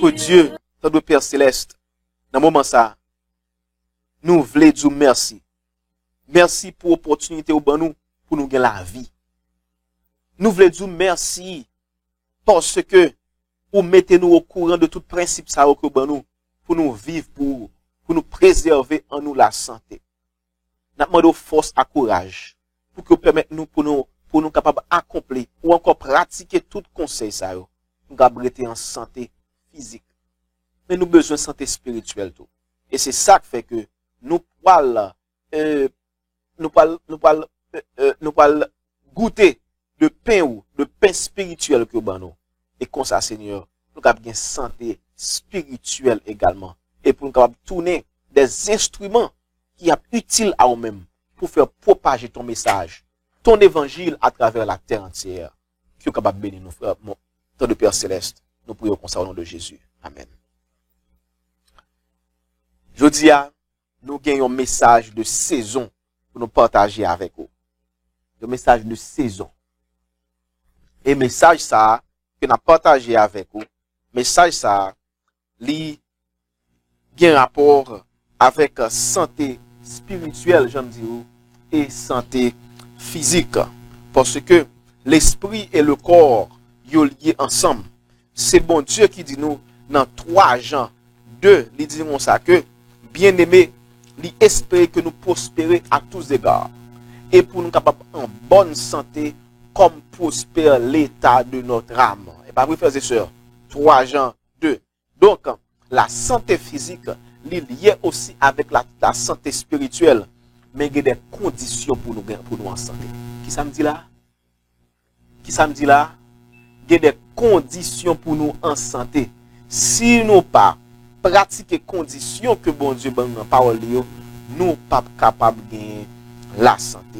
Notre Dieu, notre Père Céleste, dans le moment ça, nous voulons dire merci. Merci pour l'opportunité au nous pour nous gagner la vie. Nous voulons dire merci parce que vous mettez-nous au courant de tout principe ça au nous pour nous vivre, pour nous préserver en nous la santé. Nous demandons force et courage pour que vous permettez nous pour nous capables d'accomplir ou encore pratiquer tout conseil ça nous capables rester en santé physique. Mais nous avons besoin de santé spirituelle tout. Et c'est ça qui fait que nous pouvons goûter de pain spirituel que nous. Et comme ça, Seigneur, nous avons une santé spirituelle également. Et pour nous capables tourner des instruments qui sont utiles à nous-mêmes pour faire propager ton message, ton évangile à travers la terre entière. Qui est capable de bénir nous, frères, ton de Père Céleste. Nous prions comme ça au nom de Jésus. Amen. Je dis à nous gagnons un message de saison pour nous partager avec vous. Un message de saison. Et message ça, que nous partagé avec vous, message ça, li bien rapport avec santé spirituelle, j'aime dire, et santé physique. Parce que l'esprit et le corps, sont liés ensemble. C'est bon Dieu qui dit nous, dans 3 Jean 2, il dit nous ça que, bien aimé, il espère que nous prospérer à tous égards. Et pour nous capables en bonne santé, comme prospère l'état de notre âme. Et pas vrai, frères et sœurs, 3 Jean 2. Donc, la santé physique, liée aussi avec la santé spirituelle, mais il y a des conditions pour nous en santé. Qui ça me dit là? Qui ça me dit là? Il y a des conditions pour nous en santé. Si nous pas pratiquer les conditions que bon Dieu donne dans la parole, nous ne sommes pas capables de gagner la santé.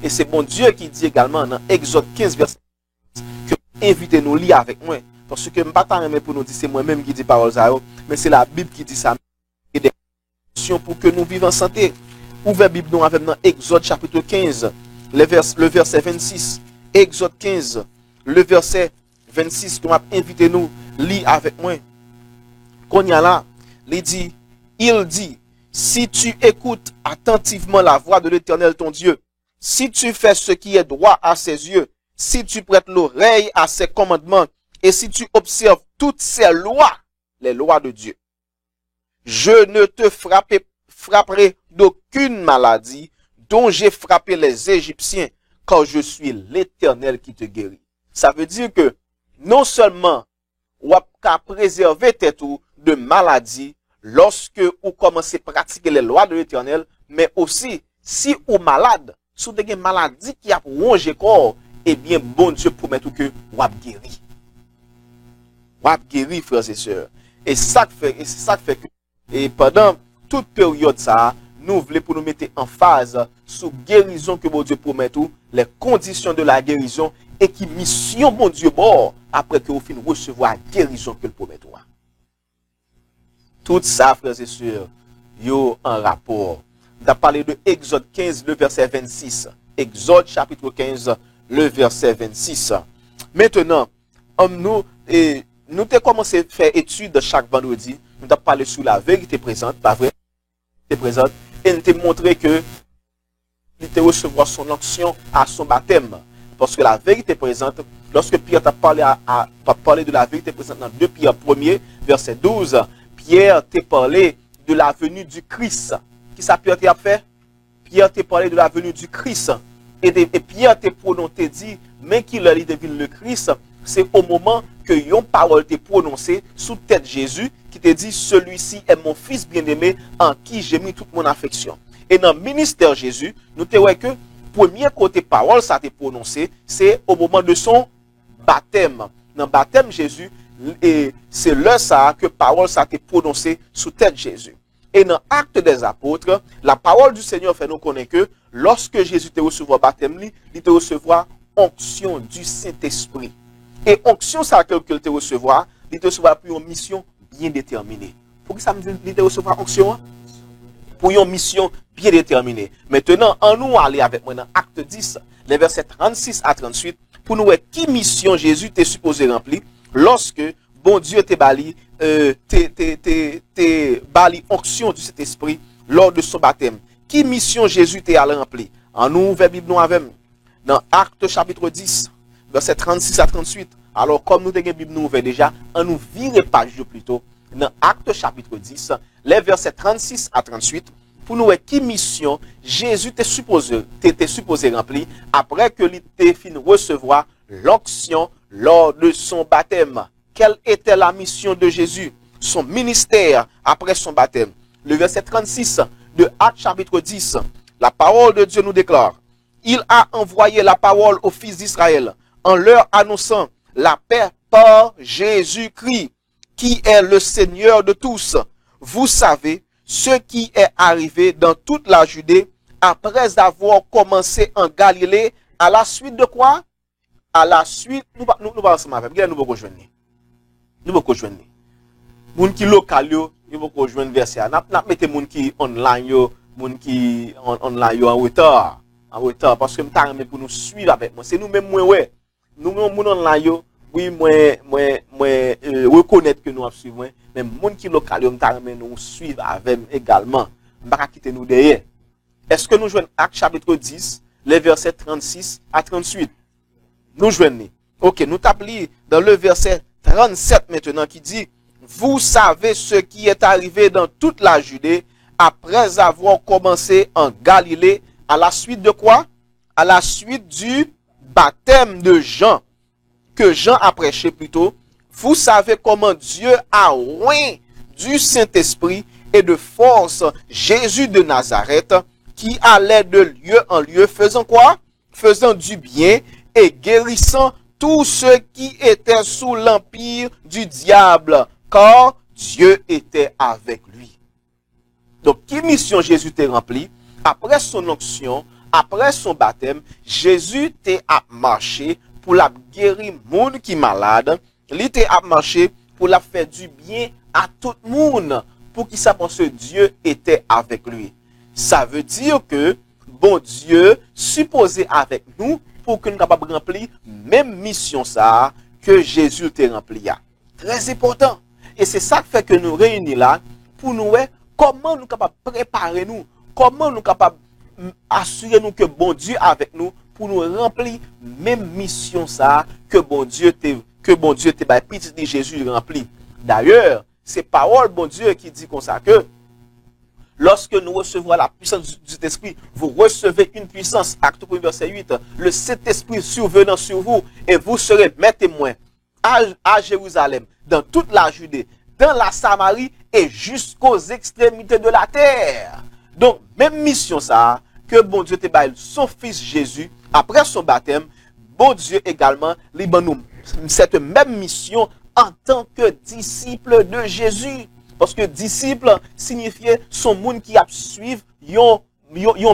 Et c'est bon Dieu qui dit également dans Exode 15, verset 10, que invitez-nous lire avec moi. Parce que je ne suis pas pour nous dire, c'est moi-même qui dis parole, mais c'est la Bible qui dit ça. Et des conditions pour que nous vivions en santé. Ouvrez la Bible nous avec dans Exode chapitre 15, le verset 26. Exode 15, le verset 26, que invitez-nous lire avec moi. Qu'on y a là, il dit, si tu écoutes attentivement la voix de l'Éternel ton Dieu, si tu fais ce qui est droit à ses yeux, si tu prêtes l'oreille à ses commandements, et si tu observes toutes ces lois, les lois de Dieu, je ne te frapperai d'aucune maladie dont j'ai frappé les Égyptiens, car je suis l'Éternel qui te guérit. Ça veut dire que non seulement ou à préserver tes tout de maladies lorsque vous commencez à pratiquer les lois de l'Éternel, mais aussi si vous êtes malade, si vous avez une maladie qui a rongé corps, eh bien bon Dieu promet que vous êtes guéri. Vous êtes guéri, frères et sœurs. Et c'est ça qui fait que et pendant toute période ça, nous voulons pour nous mettre en phase sous guérison que bon Dieu promet tout, les conditions de la guérison et qui mission bon Dieu bon après que vous finissez recevoir la guérison que le promet tout. Tout ça, frères et sœurs, yo en rapport. On a parlé de Exode 15, le verset 26. Exode chapitre 15, le verset 26. Maintenant, nous avons commencé à faire étude chaque vendredi. Nous avons parlé sur la vérité présente, pas vrai? Présente. Et nous avons montré que il était recevoir son onction à son baptême. Parce que la vérité présente, lorsque Pierre t'a parlé de la vérité présente dans 2 Pierre 1er, verset 12, Pierre t'a parlé de la venue du Christ. Qui ça Pierre t'a fait? Pierre t'a parlé de la venue du Christ. Et Pierre t'a prononcé, dit, mais qu'il a dit le Christ, c'est au moment que yon parole t'a prononcée sous tête Jésus, qui te dit, celui-ci est mon fils bien-aimé, en qui j'ai mis toute mon affection. Et dans le ministère Jésus, nous te voyons que premier côté parole ça t'est prononcé, c'est au moment de son baptême. Dans le baptême Jésus, et c'est là ça que parole ça t'est prononcé sous tête Jésus. Et dans l'acte des apôtres, la parole du Seigneur fait nous connaître que lorsque Jésus te recevoir baptême, il te recevoir onction du Saint-Esprit. Et onction ça que te recevoir, il te recevoir pour une mission bien déterminée. Pour que ça me dit il te recevoir onction? Pour une mission bien déterminée. Maintenant, en nous aller avec moi dans acte 10, les versets 36 à 38, pour nous voir qui mission Jésus t'est supposé remplir lorsque bon Dieu te bali, te bali onction du Saint-Esprit lors de son baptême. Qui mission Jésus te a rempli? En nous, ouvert Bible nous avec dans Actes chapitre 10, verset 36 à 38. Alors, comme nous avons une Bible nous ouvert déjà, on nous vire page de plutôt dans Actes chapitre 10, les versets 36 à 38, pour nous qui mission Jésus t'est supposé remplir après que l'ité fin recevoir l'onction lors de son baptême. Quelle était la mission de Jésus? Son ministère après son baptême. Le verset 36 de Actes chapitre 10, la parole de Dieu nous déclare: il a envoyé la parole aux fils d'Israël en leur annonçant la paix par Jésus-Christ, qui est le Seigneur de tous. Vous savez ce qui est arrivé dans toute la Judée après avoir commencé en Galilée, à la suite de quoi? À la suite, nous parlons ensemble avec, nous allons rejoindre. Nous allons rejoindre. Moun qui local yo, ils vont rejoindre verset. N'a mettez moun qui online yo, moun qui online yo en retard. En retard, parce que nous t'arrêtons pour nous suivre avec moi. C'est nous-mêmes, moi, ouais. Nous-mêmes, moun online yo, oui, moi, reconnaître que nous suivons, mais moun qui local yo, nous suivre avec également. M'pa quitter nous derrière. Est-ce que nous jouons Actes chapitre 10, les versets 36 à 38? Nous jouons. Ok, nous t'appelons dans le verset 37 maintenant qui dit: vous savez ce qui est arrivé dans toute la Judée après avoir commencé en Galilée, à la suite de quoi? À la suite du baptême de Jean, que Jean a prêché plutôt. Vous savez comment Dieu a oint du Saint-Esprit et de force Jésus de Nazareth, qui allait de lieu en lieu, faisant quoi? Faisant du bien et guérissant tous ceux qui étaient sous l'empire du diable, car Dieu était avec lui. Donc, qui mission Jésus t'a rempli? Après son onction, après son baptême, Jésus t'a marché pour la guérir monde qui malade. Il t'a marché pour la faire du bien à tout le monde. Pour qui ça? Parce que Dieu était avec lui. Ça veut dire que bon Dieu supposé avec nous pour que nous capables de remplir même mission ça que Jésus t'a rempli. Très important. Et c'est ça qui fait que nous réunissons là pour nous voir comment nous capables de préparer nous, comment nous capables assurer nous que bon Dieu avec nous pour nous remplir même mission ça que bon Dieu t'a petit de Jésus rempli. D'ailleurs, c'est parole bon Dieu qui dit comme ça que lorsque nous recevrons la puissance du Saint-Esprit, vous recevez une puissance. Acte 1, verset 8. Le Saint-Esprit survenant sur vous, et vous serez mes témoins à Jérusalem, dans toute la Judée, dans la Samarie et jusqu'aux extrémités de la terre. Donc, même mission ça, que bon Dieu te baille son fils Jésus, après son baptême, bon Dieu également, nous cette même mission en tant que disciple de Jésus. Parce que disciple signifiait son monde qui a suivi yon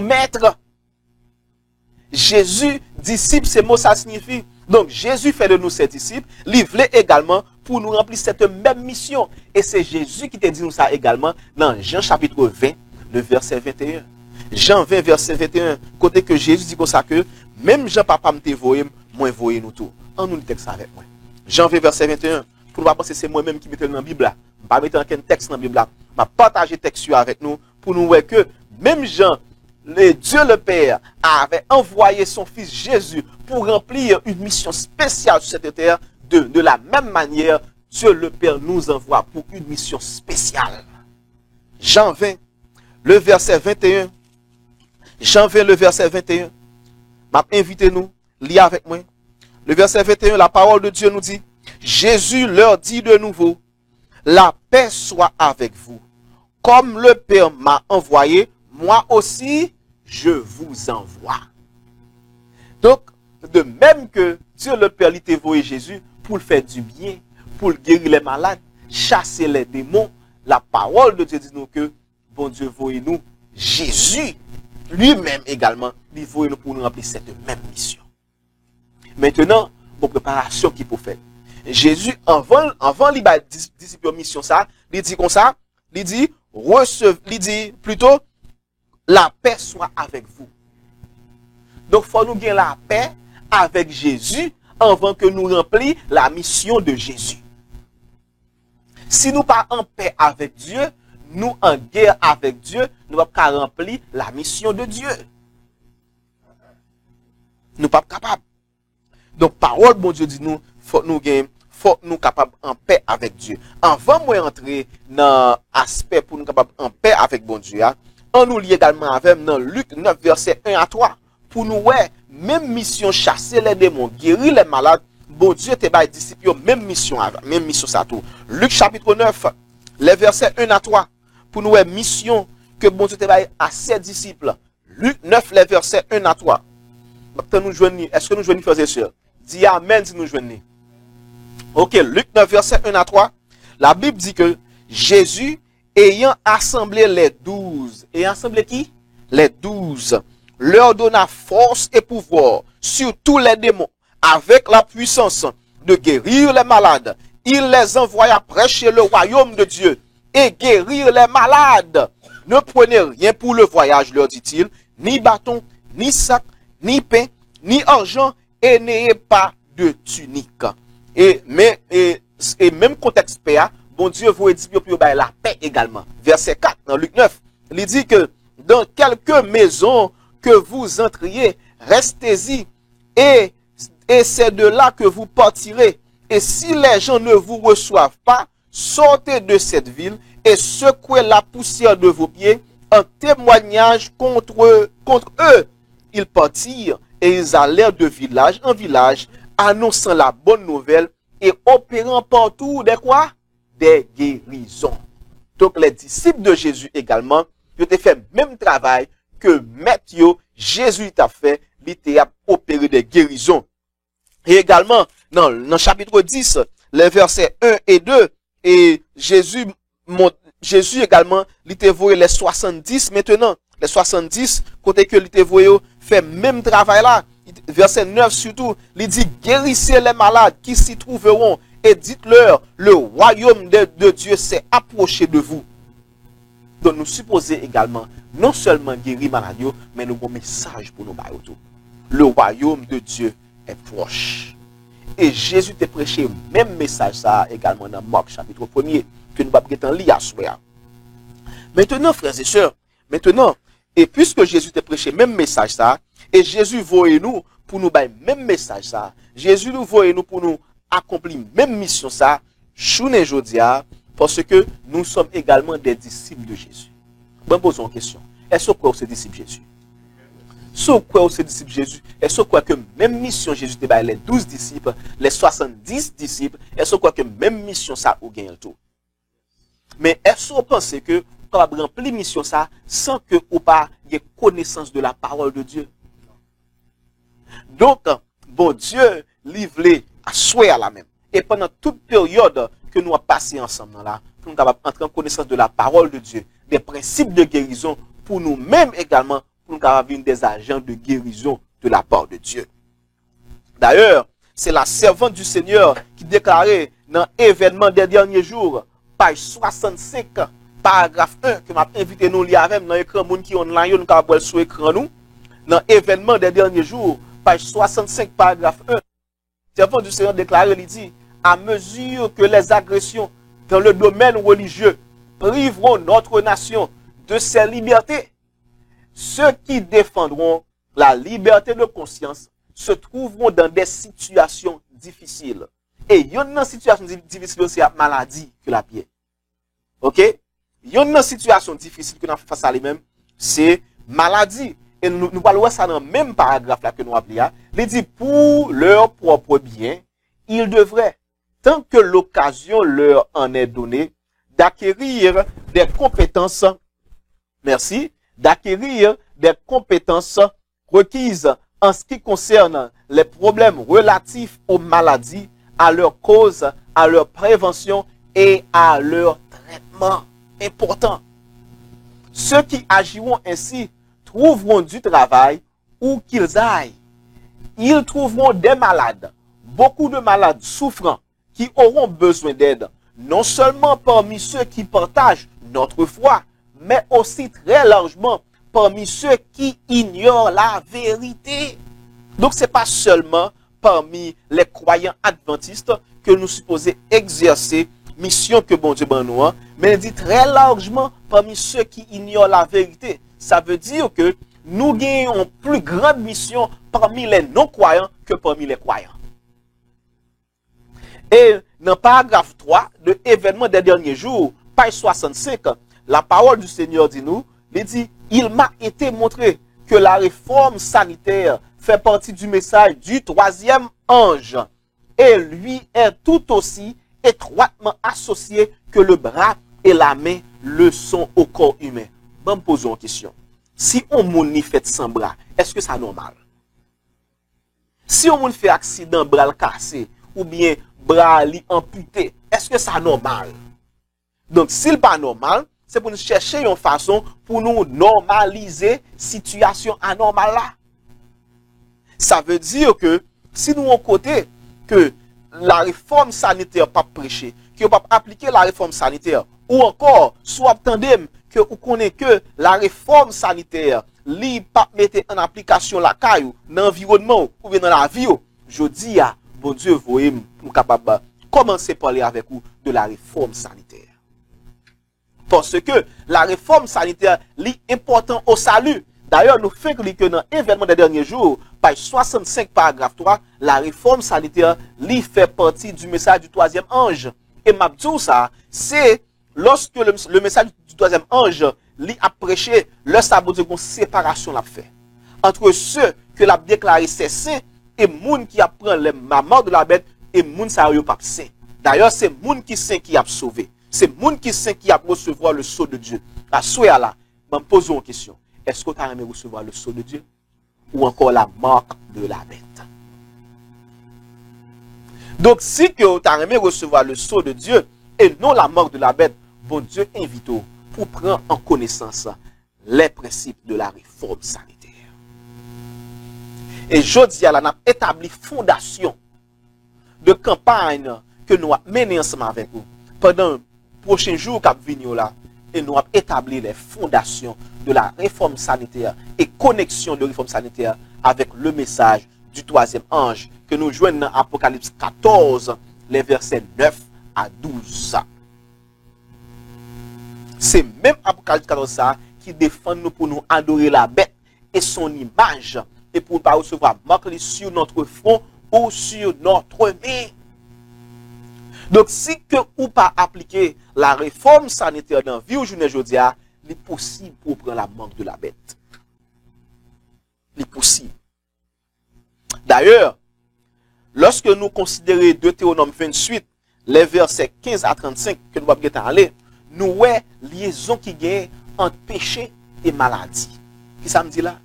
maître. Jésus, disciple, c'est mot ça signifie. Donc Jésus fait de nous ses disciples, livré également pour nous remplir cette même mission. Et c'est Jésus qui te dit nous ça également dans Jean chapitre 20, le verset 21. Jean 20, verset 21, côté que Jésus dit comme ça que même Jean papa me te voye, moi voye nous tout. En nous le texte avec moi. Jean 20, verset 21, pour ne pas penser c'est moi-même qui mette dans la Bible là. Je ne vais pas mettre aucun texte dans la Bible là. Je vais partager le texte avec nous pour nous voir que même Jean, Dieu le Père, avait envoyé son fils Jésus pour remplir une mission spéciale sur cette terre. De la même manière, Dieu le Père nous envoie pour une mission spéciale. Jean 20, le verset 21. Jean 20, le verset 21. M'a invité nous, lis avec moi. Le verset 21, la parole de Dieu nous dit: Jésus leur dit de nouveau: la paix soit avec vous. Comme le Père m'a envoyé, moi aussi, je vous envoie. Donc, de même que Dieu le Père lui envoyé Jésus pour faire du bien, pour guérir les malades, chasser les démons, la parole de Dieu dit nous que bon Dieu voyez nous Jésus lui-même également, il voyait nous pour nous remplir cette même mission. Maintenant, bonne préparation qu'il faut faire. Jésus, avant il disciple mission ça, il dit comme ça, il dit plutôt la paix soit avec vous. Donc, il faut nous gagner la paix avec Jésus avant que nous remplissions la mission de Jésus. Si nous pas en paix avec Dieu, nous en guerre avec Dieu, nous ne pouvons pas remplir la mission de Dieu. Nous ne sommes pas capables. Donc, parole, bon Dieu dit nous, faut nous capables en paix avec Dieu. Avant de entrer dans l'aspect pour nous capables en paix avec bon Dieu, on nous lit également avec dans Luc 9, verset 1 à 3. Pour nous, ouais, même mission chasser les démons, guérir les malades, bon Dieu te bail disciples, même mission ça tout. Luc chapitre 9, les versets 1 à 3. Pour nous, ouais, mission que bon Dieu te bail à ses disciples. Luc 9, les versets 1 à 3. Est-ce que nous joignons, frères et sœurs? Dis amen si nous joignons. Ok, Luc 9, verset 1 à 3. La Bible dit que Jésus, ayant assemblé les 12, et assemblé qui? Les 12, leur donna force et pouvoir sur tous les démons, avec la puissance de guérir les malades. Il les envoya prêcher le royaume de Dieu et guérir les malades. Ne prenez rien pour le voyage, leur dit-il, ni bâton, ni sac, ni pain, ni argent, et n'ayez pas de tunique. Et même contexte paix, bon Dieu vous dit pour la paix également. Verset 4 dans Luc 9, il dit que dans quelques maisons que vous entriez, restez-y, et c'est de là que vous partirez. Et si les gens ne vous reçoivent pas, sortez de cette ville et secouez la poussière de vos pieds en témoignage contre eux. Ils partirent et ils allèrent de village en village, annonçant la bonne nouvelle et opérant partout des quoi? Des guérisons. Donc les disciples de Jésus également, ils ont fait le même travail que Matthieu, Jésus t'a fait, il a opéré des guérisons. Et également, dans le chapitre 10, les versets 1 et 2, et Jésus également, il t'a voué les 70 maintenant. Les 70, côté que il t'a voué, fait même travail là. Verset 9 surtout, il dit, guérissez les malades qui s'y trouveront et dites-leur, le royaume de Dieu s'est approché de vous. Donc nous supposons également, non seulement guérir maladie, mais nous avons un message pour nous bailler autour. Le royaume de Dieu est proche. Et Jésus t'a prêché même message ça également dans Marc chapitre 1er, que nous allons lire à soi. Maintenant, frères et sœurs, et puisque Jésus t'a prêché même message ça, et Jésus voyait nous pour nous bailler même message ça, Jésus nous voyait nous pour nous accomplir même mission ça, journée jodia, parce que nous sommes également des disciples de Jésus. Bon, posons une question. Est-ce que vous êtes disciples de Jésus? Est-ce que vous êtes disciples de Jésus? Est-ce que même mission Jésus te baille les 12 disciples, les 70 disciples, est-ce que même mission ça ou gagne le tout? Mais est-ce que vous pensez que vous pouvez remplir mission ça sans que vous ayez connaissance de la parole de Dieu? Donc, bon Dieu livré à souhait à la même. Et pendant toute période que nous avons passé ensemble là, pour nous entrer en connaissance de la parole de Dieu, des principes de guérison, pour nous-mêmes également, pour nous avoir des agents de guérison de la part de Dieu. D'ailleurs, c'est la servante du Seigneur qui déclarait dans l'événement des derniers jours, page 65, paragraphe 1, que m'a invité nous lire avec dans l'écran moun qui online, nous avons sur l'écran nous, dans l'événement des derniers jours, page 65, paragraphe 1, servant du Seigneur déclaré, il dit, à mesure que les agressions dans le domaine religieux priveront notre nation de ses libertés, ceux qui défendront la liberté de conscience se trouveront dans des situations difficiles. Et il y a une situation difficile aussi à maladie que la pierre. Ok? Il y a une situation difficile que nous face à lui-même, c'est maladie. Et nous parlons ça dans le même paragraphe là que nous appelons. Il dit pour leur propre bien, ils devraient, tant que l'occasion leur en est donnée, d'acquérir des compétences, d'acquérir des compétences requises en ce qui concerne les problèmes relatifs aux maladies, à leur cause, à leur prévention et à leur traitement important. Ceux qui agiront ainsi trouveront du travail où qu'ils aillent. Ils trouveront des malades, beaucoup de malades souffrants qui auront besoin d'aide, non seulement parmi ceux qui partagent notre foi, mais aussi très largement parmi ceux qui ignorent la vérité. Donc ce n'est pas seulement parmi les croyants adventistes que nous supposons exercer mission que bon Dieu ban nous, hein, mais il dit très largement parmi ceux qui ignorent la vérité. Ça veut dire que nous gagnons plus grande mission parmi les non-croyants que parmi les croyants. Et dans le paragraphe 3 de Événements des derniers jours, page 65, la parole du Seigneur dit nous, il dit, il m'a été montré que la réforme sanitaire fait partie du message du troisième ange et lui est tout aussi étroitement associé que le bras et la main le sont au corps humain. Bon, me posons une question. Si on moun fait sans bras, est-ce que c'est normal? Si on moun fait accident, bras cassé, ou bien bras amputé, est-ce que c'est normal? Donc, si ce n'est pas normal, c'est pour nous chercher une façon pour nous normaliser situation anormale là. Ça veut dire que si nous on côté que la réforme sanitaire pas prêcher, que pas appliquer la réforme sanitaire, ou encore soit attendez que vous connaissez que la réforme sanitaire li pas mettre en application la caillou dans l'environnement ou bien dans la vie, je dis à bon Dieu voyez nous capable commencer à parler avec vous de la réforme sanitaire. Parce que la réforme sanitaire est importante au salut. D'ailleurs, nous faisons que dans l'événement des derniers jours, page 65, paragraphe 3, la réforme sanitaire fait partie du message du troisième ange. Et m'a dit ça, c'est lorsque le message du troisième ange a prêché, le sabot de séparation l'a fait. Entre ceux que l'a déclaré c'est saint et moun qui apprend la mort de la bête et moun sa yo pas saint. D'ailleurs, c'est moun qui saint qui a sauvé. C'est moun qui saint qui a recevoir le sceau de Dieu. À ce là, je me pose une question. Est-ce que tu as aimé recevoir le sceau de Dieu? Ou encore la marque de la bête? Donc, si tu as aimé recevoir le sceau de Dieu et non la marque de la bête, bon Dieu invite pour prendre en connaissance les principes de la réforme sanitaire. Et je dis à la n'a établi fondation de campagne que nous avons mené ensemble avec vous pendant les prochains jours qui viennent là. Et nous avons établi les fondations de la réforme sanitaire et connexion de réforme sanitaire avec le message du troisième ange que nous joignons dans Apocalypse 14, les versets 9 à 12. C'est même Apocalypse 14 ça qui défend nous pour nous adorer la bête et son image et pour ne pas recevoir marque sur notre front ou sur notre main. Donc, si que ou pas appliquer la réforme sanitaire dans la vie aujourd'hui, il est possible pour prendre la marque de la bête. Il est possible. D'ailleurs, lorsque nous considérons Deutéronome 28, les versets 15 à 35, que nous allons aller, nous voyons liaison qui gagne entre péché et maladie. Qu'est-ce que ça me dit là?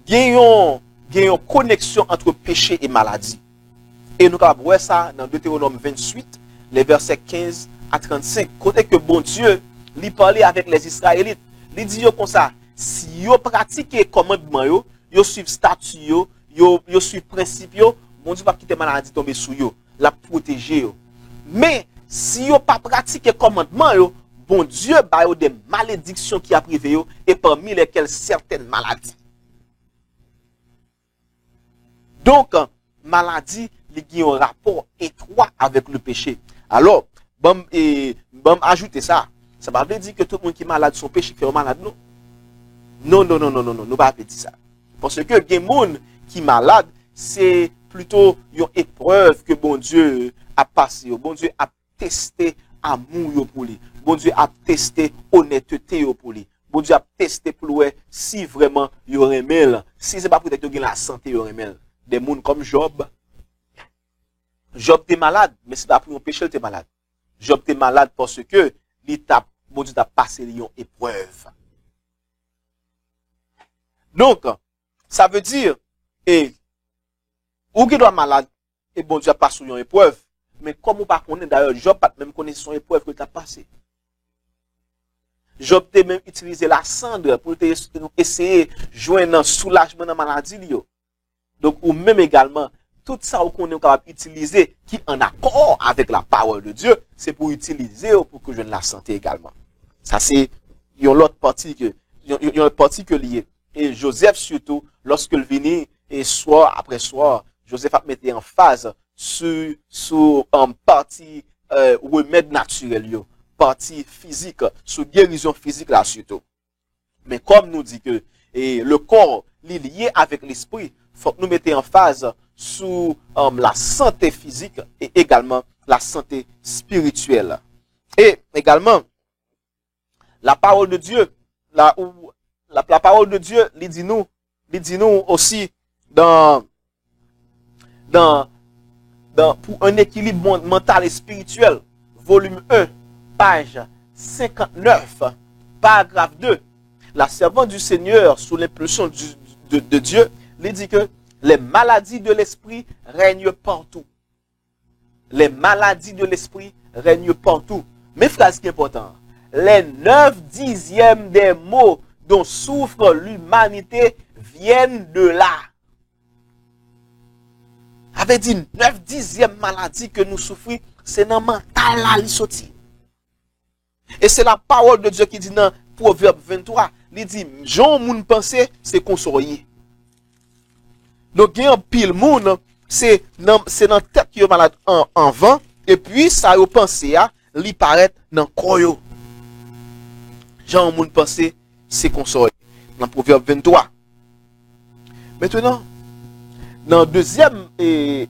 Gagnons connexion entre péché et maladie. Et nous allons voir ça dans Deutéronome 28, les versets 15 à 35. Côté que bon Dieu, lui parlait avec les Israélites. Il dit comme ça, si vous pratiquez commandement, vous suivez statut, vous suivez principe, bon Dieu va quitter maladie tomber sur vous, la protéger. Mais si vous pas pratiquez commandement, bon Dieu va vous des malédictions qui a privé et parmi lesquelles certaines maladies. Donc, maladie, il y a un rapport étroit avec le péché. Alors, bon ajouter ça. Ça ne veut pas dire que tout le monde qui est malade, son péché fait malade, non? Non, nous ne pas dire ça. Parce que il y a des gens qui sont malades, c'est plutôt une épreuve que bon Dieu a passé. Bon Dieu a testé amour pour lui. Bon Dieu a testé honnêteté pour lui. Bon Dieu a testé pour lui si vraiment il y aurait mal. Si ce n'est pas pour être la santé, il y aurait mal. Des gens comme Job. Job était malade, mais c'est pas pour un péché, il était malade. Job était malade parce que bon Dieu t'a passé une épreuve. Donc, ça veut dire, ou qui doit malade, et bon Dieu a passé une épreuve, mais comme on pas connaît d'ailleurs, Job pas même connaît son épreuve que t'a passé. Job t'a même utilisé la cendre pour essayer de joindre un soulagement dans la maladie. Donc, ou même également, tout ça qu'on est capable d'utiliser qui est en accord avec la parole de Dieu, c'est pour utiliser pour que je ne la santé également. Ça c'est une autre partie que lié. Et Joseph surtout, lorsqu'il venait et soir après soir, Joseph a mis en phase sur une partie remède naturel yo, partie physique, sous guérison physique là surtout. Mais comme nous dit que le corps est lié avec l'esprit, faut que nous mettions en phase sous la santé physique et également la santé spirituelle. Et également, la parole de Dieu, la parole de Dieu, il dit nous aussi pour un équilibre mental et spirituel, volume 1, page 59, paragraphe 2. La servante du Seigneur, sous l'impulsion de Dieu, il dit que les maladies de l'esprit règnent partout. Les maladies de l'esprit règnent partout. Mes frères, ce qui est important, les 9/10 des maux dont souffre l'humanité viennent de là. Avait dit 9/10 maladie que nous souffrons, c'est dans le mental là, il sorti. Et c'est la parole de Dieu qui dit dans Proverbe 23, il dit, Jean moun pense, c'est consoler. Donc, il y a un pile moun, c'est dans la tête qui est malade en vent, et puis ça y pense, li paraît dans le corps. Jean moun pense, c'est consoler. Dans Proverbe 23. Maintenant, dans le deuxième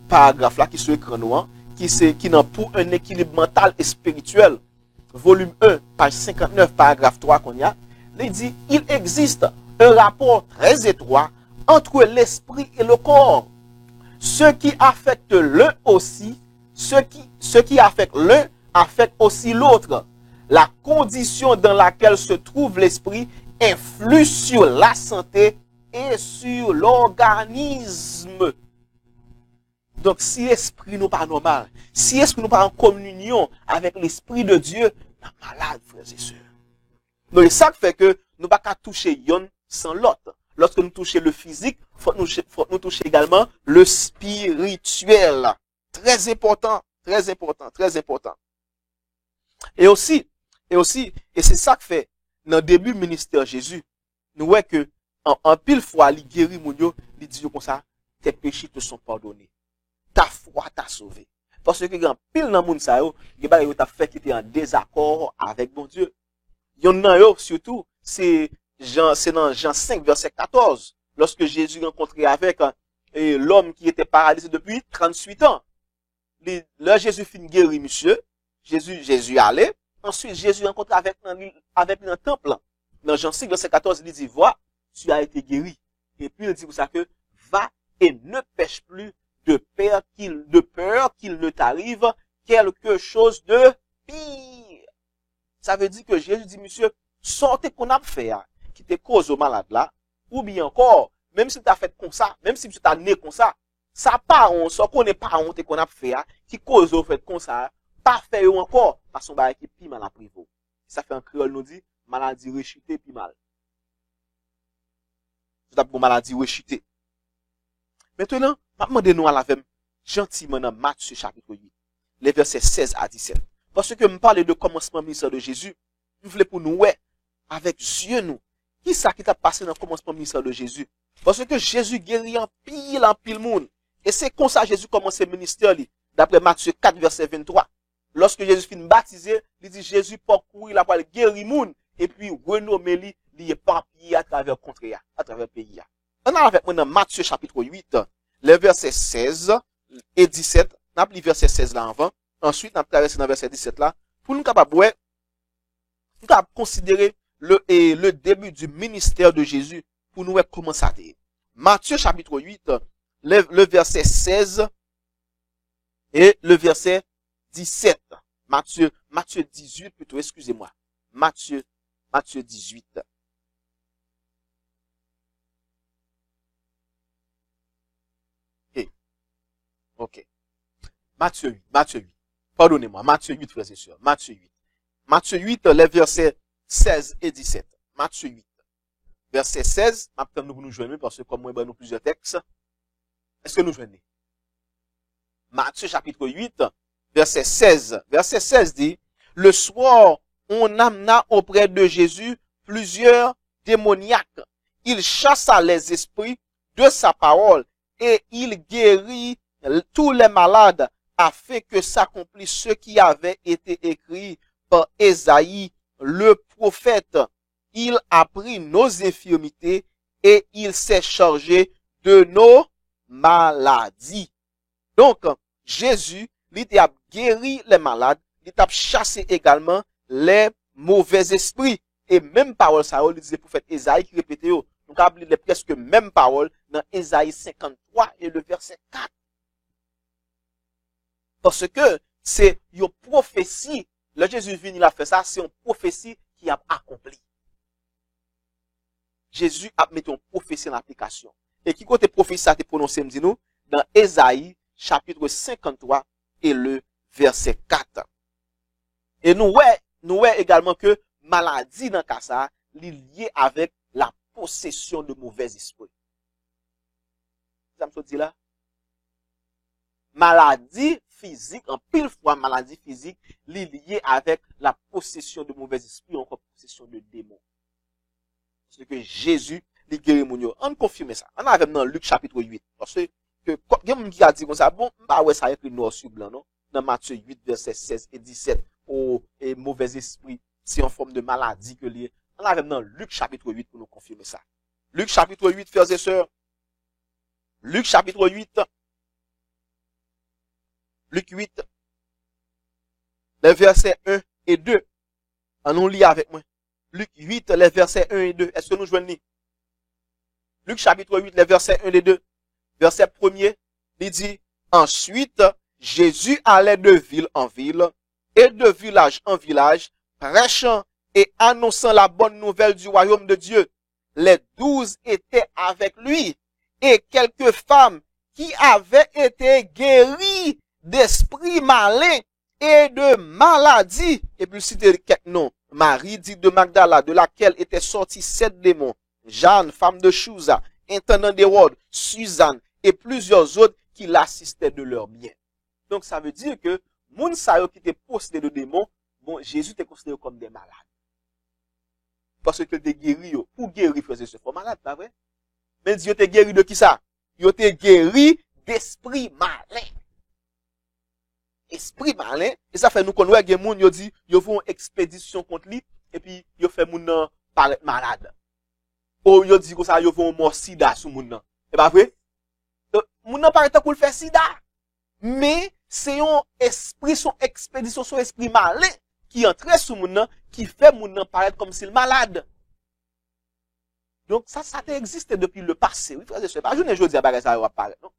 paragraphe là, qui est sur l'écran, qui n'a pour un équilibre mental et spirituel, volume 1, page 59, paragraphe 3 qu'on y a, il dit, il existe un rapport très étroit entre l'esprit et le corps. Ce qui affecte l'un aussi, ce qui affecte l'un affecte aussi l'autre. La condition dans laquelle se trouve l'esprit influe sur la santé et sur l'organisme. Donc, si l'esprit n'est pas normal, si l'esprit n'est pas en communion avec l'esprit de Dieu, on est malade, frères et sœurs. Donc, c'est ça qui fait que nous ne pouvons pas toucher yon sans l'autre. Lorsque nous touchons le physique, il faut nous toucher également le spirituel. Très important, très important, très important. Et c'est ça qui fait, dans le début du ministère Jésus, nous voyons que, en pile fois, il guérit mon Dieu, il dit comme ça, tes péchés te sont pardonnés. Ta foi t'a sauvé. Parce que quand pile dans le monde, il y a fait qui était en désaccord avec mon Dieu. Il y en a surtout, c'est dans Jean 5, verset 14, lorsque Jésus rencontré avec l'homme qui était paralysé depuis 38 ans. Là, Jésus finit guéri, monsieur. Jésus allait. Ensuite, Jésus rencontré avec lui dans le temple. Dans Jean 5, verset 14, il dit, vois, tu as été guéri. Et puis, il dit pour ça que, va et ne pêche plus de peur qu'il ne t'arrive quelque chose de pire. Ça veut dire que Jésus dit, monsieur, sortez qu'on a fait, qui te cause au malade là, ou bien encore, même si tu as fait comme ça, même si tu as né comme ça pas on, ça qu'on n'est pas honte qu'on a fait, qui cause au fait comme ça, pas fait encore, parce qu'on va qui pis mal à privo. Ça fait un créole nous dit, maladie rechutée puis mal. C'est pour maladie rechutée. Maintenant, maintenant, nous à la même, gentiment dans Matthieu chapitre 8, les versets 16 à 17. Parce que me parle de commencement ministère de Jésus, je voulais pour nous, ouais, avec Dieu nous, qui ça qui t'a passé dans le commencement ministère de Jésus? Parce que Jésus guérit en pile monde. Et c'est comme ça Jésus commence le ministère, d'après Matthieu 4, verset 23. Lorsque Jésus finit baptisé, il dit Jésus parcourt la parole guérir monde, et puis renommer lui, il est éparpillé à travers le contrée, à travers le pays. On a avec moi dans Matthieu chapitre 8, les versets 16 et 17. On a pris verset 16 là avant. Ensuite, on a traversé dans verset 17 là. Pour nous capables, nous capables considérer le début du ministère de Jésus pour nous comment ça a été. Matthieu chapitre 8, le verset 16 et le verset 17. Matthieu 18 plutôt, excusez-moi. Matthieu 18. Ok. Matthieu 8. Pardonnez-moi. Matthieu 8, frères et sœurs. Matthieu 8. Matthieu 8, les versets 16 et 17. Matthieu 8. Verset 16. Maintenant, nous joignons parce que comme moi, nous plusieurs textes. Est-ce que nous joignons? Matthieu chapitre 8, verset 16. Verset 16 dit, le soir, on amena auprès de Jésus plusieurs démoniaques. Il chassa les esprits de sa parole et il guérit tous les malades afin que s'accomplisse ce qui avait été écrit par Ésaïe, le prophète. Il a pris nos infirmités et il s'est chargé de nos maladies. Donc, Jésus, il a guéri les malades, il a chassé également les mauvais esprits. Et même parole, ça, il disait prophète Ésaïe qui répétait, donc, il les presque même parole dans Ésaïe 53 et le verset 4. Parce que c'est une prophétie. Le Jésus venu, il a fait ça, c'est une prophétie qui a accompli. Jésus a mis une prophétie en application. Et qui côté prophétie ça a été prononcé, me dit nous, dans Ésaïe, chapitre 53 et le verset 4. Et nous ouais également que maladie dans cas ça, lié avec la possession de mauvais esprits. Ça me dit là? Maladie physique, en pile fois maladie physique, liée avec la possession de mauvais esprits, encore possession de démons. C'est que Jésus, il guérit mon yo. On confirme ça. On avait dans Luc chapitre 8. Parce que, quelqu'un qui a dit comme ça, bon, bah ouais, ça écrit noir sur blanc, non? Dans Matthieu 8, verset 16 et 17, et mauvais esprit, c'est en forme de maladie que lié. On avait dans Luc chapitre 8 pour nous confirmer ça. Luc chapitre 8, frères et sœurs. Luc chapitre 8. Luc 8, les versets 1 et 2. On nous lit avec moi. Luc 8, les versets 1 et 2. Est-ce que nous joignons? Luc chapitre 8, les versets 1 et 2. Verset 1er, il dit, ensuite, Jésus allait de ville en ville et de village en village, prêchant et annonçant la bonne nouvelle du royaume de Dieu. Les 12 étaient avec lui et quelques femmes qui avaient été guéries d'esprits malins et de maladies. Et puis citer quelques noms. Marie dit de Magdala, de laquelle étaient sortis 7 démons. Jeanne, femme de Chouza, intendant d'Hérode, Suzanne et plusieurs autres qui l'assistaient de leurs biens. Donc ça veut dire que moun sa yo qui étaient possédés de démons, bon, Jésus était considéré comme des malades. Parce que des guéris, pour guérir, frères et sœurs, faut malade, pas vrai? Mais Dieu t'es guéri de qui ça? Yo t'es guéri d'esprit malin. Esprit malin, et ça fait nous connaître que moun yo dit yo font expédition contre lui et puis yo fait moun nan paraître malade. Ou yo dit comme ça yo font mort sida sous moun nan. C'est pas vrai? Moun nan paraît pour le faire sida. Mais c'est un esprit, son expédition, son esprit malin qui entre sous moun nan, qui fait moun nan paraître comme s'il malade. Donc ça existe depuis le passé. Oui, frère, c'est pas journée jodi a bagay ça va apparaître, non?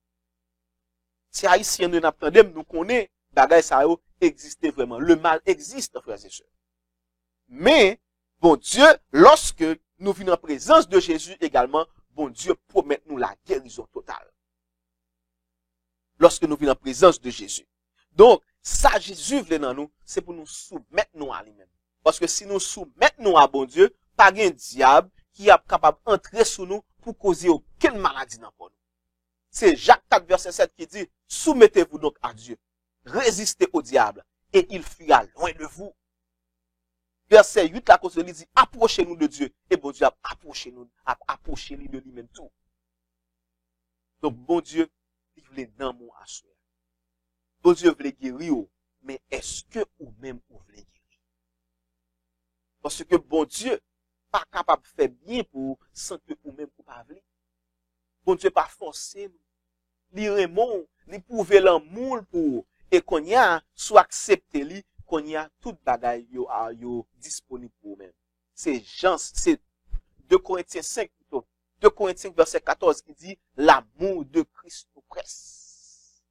Si haïtien nous n'apprenons, nous connaissons bagay ça existe vraiment. Le mal existe, frères et sœurs. Mais, bon Dieu, lorsque nous venons en présence de Jésus également, bon Dieu promet nous la guérison totale. Lorsque nous venons en présence de Jésus. Donc, ça Jésus veut dans nous, c'est pour nous soumettre nous à lui-même. Parce que si nous soumettons nous à bon Dieu, pas un diable qui est capable d'entrer sous nous pour causer aucune maladie dans nous. C'est Jacques 4, verset 7 qui dit, soumettez-vous donc à Dieu. Résistez au diable et il fuira loin de vous. Verset 8, la cause dit, approchez-nous de Dieu. Et bon Dieu, approchez-nous de lui-même tout. Donc, bon Dieu, il voulait dans mon assuré. Bon Dieu voulait guérir, mais est-ce que ou même vous voulez guérir? Parce que bon Dieu, pas capable de faire bien pour sans que ou même vous pas voulez. Bon Dieu pas forcé nous. Li remon, li prouver l'amour pour et qu'on y a soit accepté li, qu'on y a toute bagaille yo disponible pour même. C'est 2 Corinthiens 5 plutôt. 2 Corinthiens verset 14 qui dit l'amour de Christ nous presse.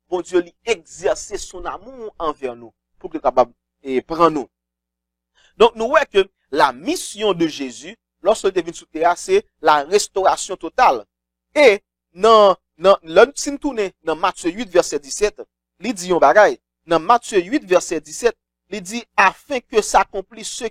Bon Dieu lui exercer son amour envers nous pour qu'il soit capable de prendre nous. Donc nous voyons que la mission de Jésus lorsqu'il est venu sur terre, c'est la restauration totale. Et si nous tournons dans Matthieu 8 verset 17, il dit un bagay. Dans Matthieu 8 verset 17, il dit afin que s'accomplisse ce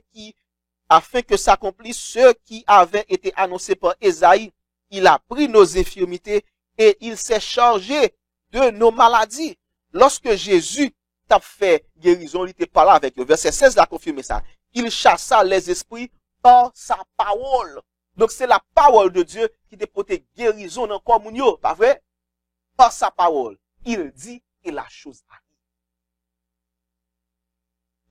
qui avait été annoncé par Ésaïe, il a pris nos infirmités et il s'est chargé de nos maladies. Lorsque Jésus t'a fait guérison, il était pas là avec le verset 16 a confirmé ça. Il chassa les esprits par sa parole. Donc c'est la parole de Dieu qui te porte guérison dans le corps mounio, pas vrai? Par sa parole. Il dit et la chose arrive.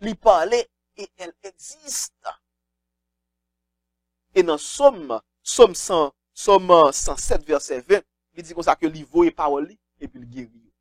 Il parlait et elle existe. Et dans Somme 107, verset 20, il dit comme ça que il voit parole et puis il guérit.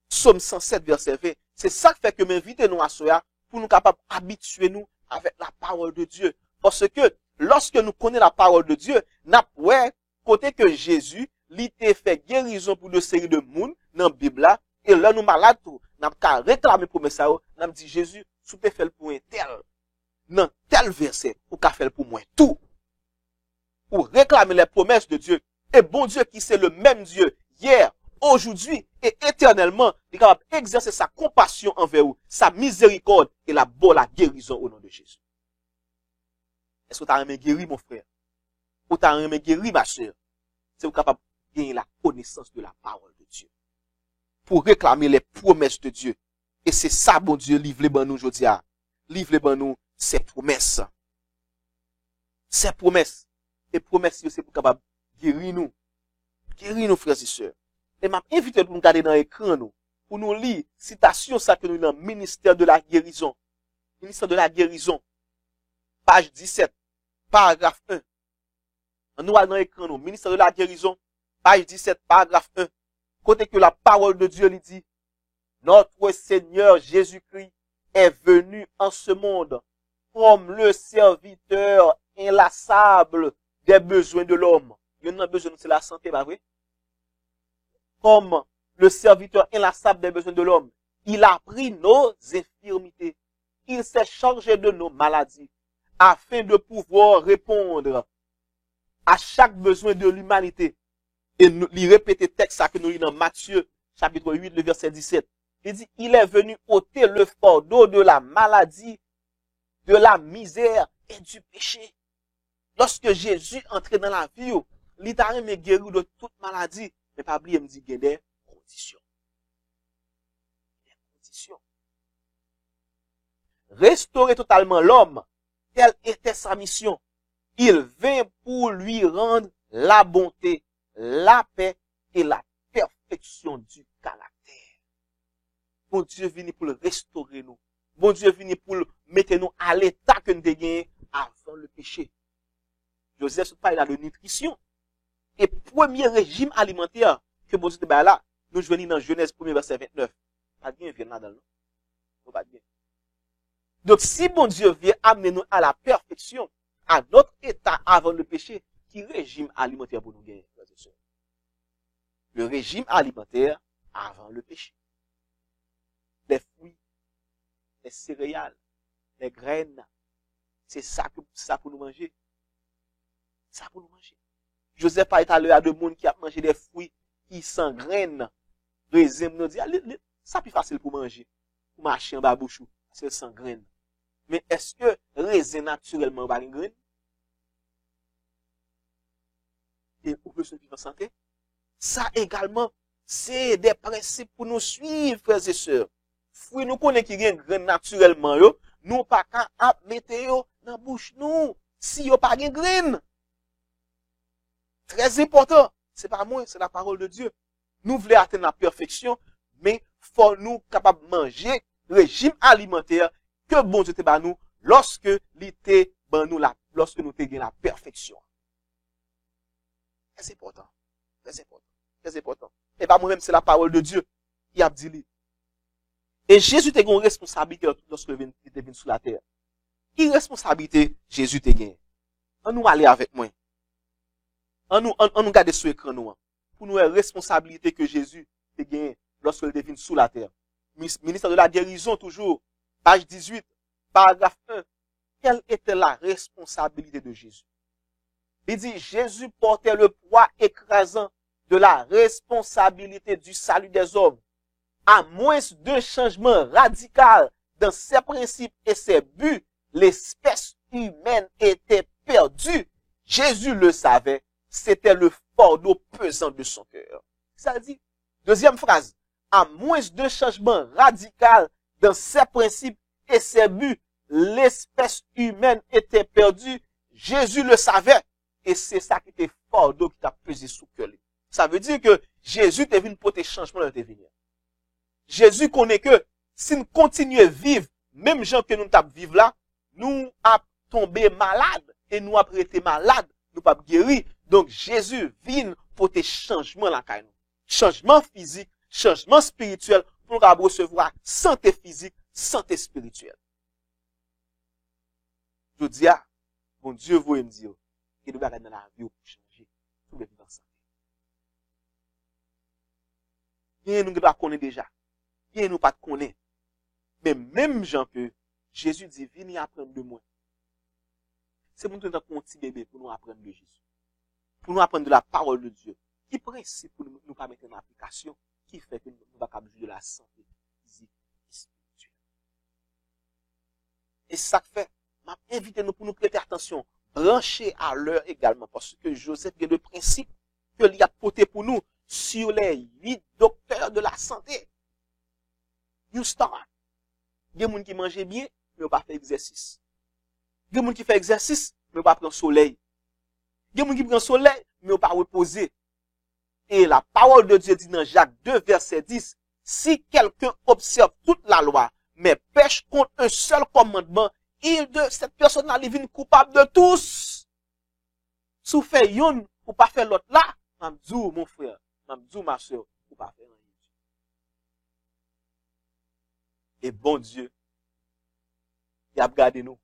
Somme 107, verset 20, c'est ça qui fait que m'invite nous à cela pour nous capables d'habituer nous avec la parole de Dieu. Parce que lorsque nous connaissons la parole de Dieu, n'a ouais, côté que Jésus, il t'a fait guérison pour de séries de monde dans la Bible là, et là nous malades tout, n'a pas réclamer pour ça, n'a dit Jésus, tu peux faire pour un tel, dans tel verset, ou qu'a faire pour moi tout. Pour réclamer les promesses de Dieu. Et bon Dieu qui c'est le même Dieu hier, aujourd'hui et éternellement, il est capable d'exercer sa compassion envers vous, sa miséricorde et la guérison au nom de Jésus. Est-ce que tu as aimé guérir, mon frère? Ou tu as aimé guérir, ma soeur? C'est vous capable de gagner la connaissance de la parole de Dieu. Pour réclamer les promesses de Dieu. Et c'est ça, bon Dieu, livre les ban nous aujourd'hui. Livre les ban nous ses promesses. Ses promesses. Et promesses, c'est pour capable guérir nous. Guérir nous, frères et sœurs. Et m'a invité pour nous garder dans l'écran, nous. Pour nous lire, citation, ça que nous dans le ministère de la guérison. Ministère de la guérison. Page 17. Paragraphe 1. Nous allons dans l'écran, nous. Ministère de la guérison. Page 17, paragraphe 1. Côté que la parole de Dieu lui dit, notre Seigneur Jésus-Christ est venu en ce monde comme le serviteur inlassable des besoins de l'homme. Il y a besoin, c'est la santé, pas vrai? Comme le serviteur inlassable des besoins de l'homme. Il a pris nos infirmités. Il s'est chargé de nos maladies afin de pouvoir répondre à chaque besoin de l'humanité. Et il répète le texte que nous lisons dans Matthieu, chapitre 8, le verset 17. Il dit, il est venu ôter le fardeau de la maladie, de la misère et du péché. Lorsque Jésus entrait dans la vie, il t'a remis guéri de toute maladie. Mais pas oublier, il me dit, il y a des conditions. Des conditions. Restaurer totalement l'homme, telle était sa mission. Il vint pour lui rendre la bonté, la paix et la perfection du caractère. Bon Dieu vient pour le restaurer nous. Bon Dieu vient pour mettre nous à l'état que nous avons avant le péché. Joseph parle de nutrition. Et premier régime alimentaire que bon Dieu te bat là, nous venons dans Genèse 1 verset 29. Pas bien, vient là-dedans, non? Pas bien. Donc, si bon Dieu vient amener nous à la perfection, à notre état avant le péché, qui régime alimentaire pour nous gagner, frères et sœurs? Le régime alimentaire avant le péché. Les fruits, les céréales, les graines, c'est ça pour nous manger. Ça pour nous manger. Joseph a été à l'heure de monde qui a mangé des fruits qui sans graines. Raisin, nous dit, ça plus facile pour manger. Pour marcher en bas bouchou, c'est sans graines. Mais est-ce que raisin naturellement va une graine? Et pour personne qui va santé? Ça également, c'est des principes pour nous suivre, frères et sœurs. Fruits nous connaissons qui gagne graine naturellement, yo, nous pas qu'à mettre yo dans bouche nous, si yo pas gagne graine. Très important. C'est pas moi, c'est la parole de Dieu. Nous voulons atteindre la perfection, mais faut nous capables de manger régime alimentaire que bon Dieu te ba nous lorsque l'été ban nous lorsque nous te gagne la perfection. Très important. Très important. Très important. Et pas moi-même, c'est la parole de Dieu qui a dit. Et Jésus te une responsabilité lorsque il est venu sur la terre. Quelle responsabilité Jésus te gagne? On nous aller avec moi. On nous garde sur l'écran nous. Pour nous, la responsabilité que Jésus te gagne lorsque il est venu sur la terre. Ministre de la guérison, toujours. Page 18, paragraphe 1. Quelle était la responsabilité de Jésus? Il dit, Jésus portait le poids écrasant de la responsabilité du salut des hommes. À moins d'un changement radical dans ses principes et ses buts, l'espèce humaine était perdue. Jésus le savait. C'était le fardeau pesant de son cœur. Ça dit, deuxième phrase, à moins d'un changement radical dans ses principes et ses buts, l'espèce humaine était perdue. Jésus le savait. Et c'est ça qui était fardeau qui t'a pesé sous cœur. Ça veut dire que Jésus est venu pour tes changements dans tes vies. Jésus connaît que si nous continuons à vivre, même gens que nous tap vivre là, nous a tombé malade et nous a été malade, nous pas guéri. Donc Jésus vient pour des changements là nous. Changement physique, changement spirituel pour nous recevoir santé physique, santé spirituelle. Je dis bon Dieu vous me dire que nous allons dans la vie pour changer tout le vivant santé. Bien nous pas connaît déjà. Bien nous pas connaît. Mais même gens que Jésus dit venez apprendre de moi. C'est pour nous donner un petit bébé pour nous apprendre de Jésus. Pour nous apprendre de la parole de Dieu. Qui principe pour nous pas mettre en application qui fait que nous va pas de la santé physique et spirituelle. Et ça fait m'a invité nous pour nous prêter attention, brancher à l'heure également parce que Joseph a le principe que il a porté pour nous sur les 8 docteurs de la santé. You start. Il y a des gens qui mangent bien, mais pas fait exercice. Il y a des gens qui font exercice, mais pas prendre soleil. Il y a des gens qui prennent soleil, mais pas reposer. Et la parole de Dieu dit dans Jacques 2, verset 10, si quelqu'un observe toute la loi, mais pêche contre un seul commandement, cette personne-là est coupable de tous. Si vous faites yon, ou pas faire l'autre là, m'amdou, mon frère, m'amdou, ma soeur, ou pas faire rien. Et bon Dieu, il a gardé nous,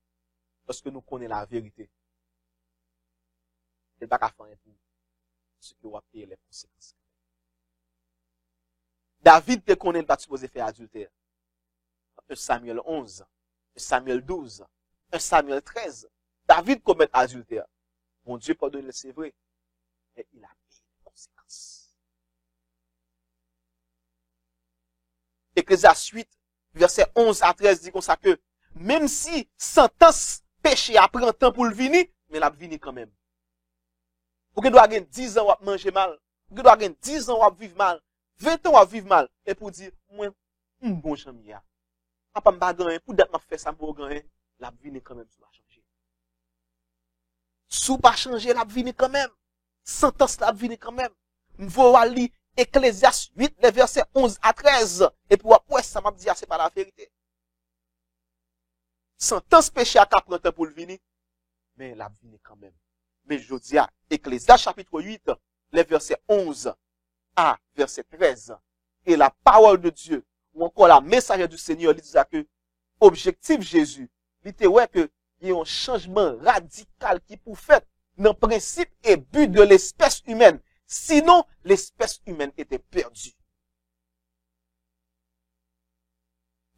parce que nous connaissons la vérité. Il n'y a pas qu'à faire pour ce que vous avez payé les conséquences. David te connaît pas supposé faire adultère. 1 Samuel 11, 1 Samuel 12, 1 Samuel 13. David commet adultère. Mon Dieu pardonne, c'est vrai. Mais il a payé les conséquences. Ecclésiaste 8, verset 11 à 13 dit comme ça que même si sentence péché après un temps pour le venir, mais la venir quand même. Vous doit avoir 10 ans à manger mal, vous doit avoir 10 ans à vivre mal, 20 ans à vivre mal et pour dire moi bon chami a. Papa m'pa gagner pour d'être m'a fait ça pour gagner, la venir quand même sous pas changer. Sous pas changer la venir quand même. Sentence la venir quand même. M'vo lire Ecclésiaste 8 les versets 11 à 13 et puis après ça m'a dit c'est pas la vérité. Sentence péché à 40 ans pour le venir mais la venir quand même. Mais je dis à Ecclésiaste chapitre 8 les versets 11 à verset 13 et la parole de Dieu ou encore la message du Seigneur il dit que objectif Jésus il était ouais que il y a un changement radical qui pour faire dans le principe et but de l'espèce humaine. Sinon, l'espèce humaine était perdue.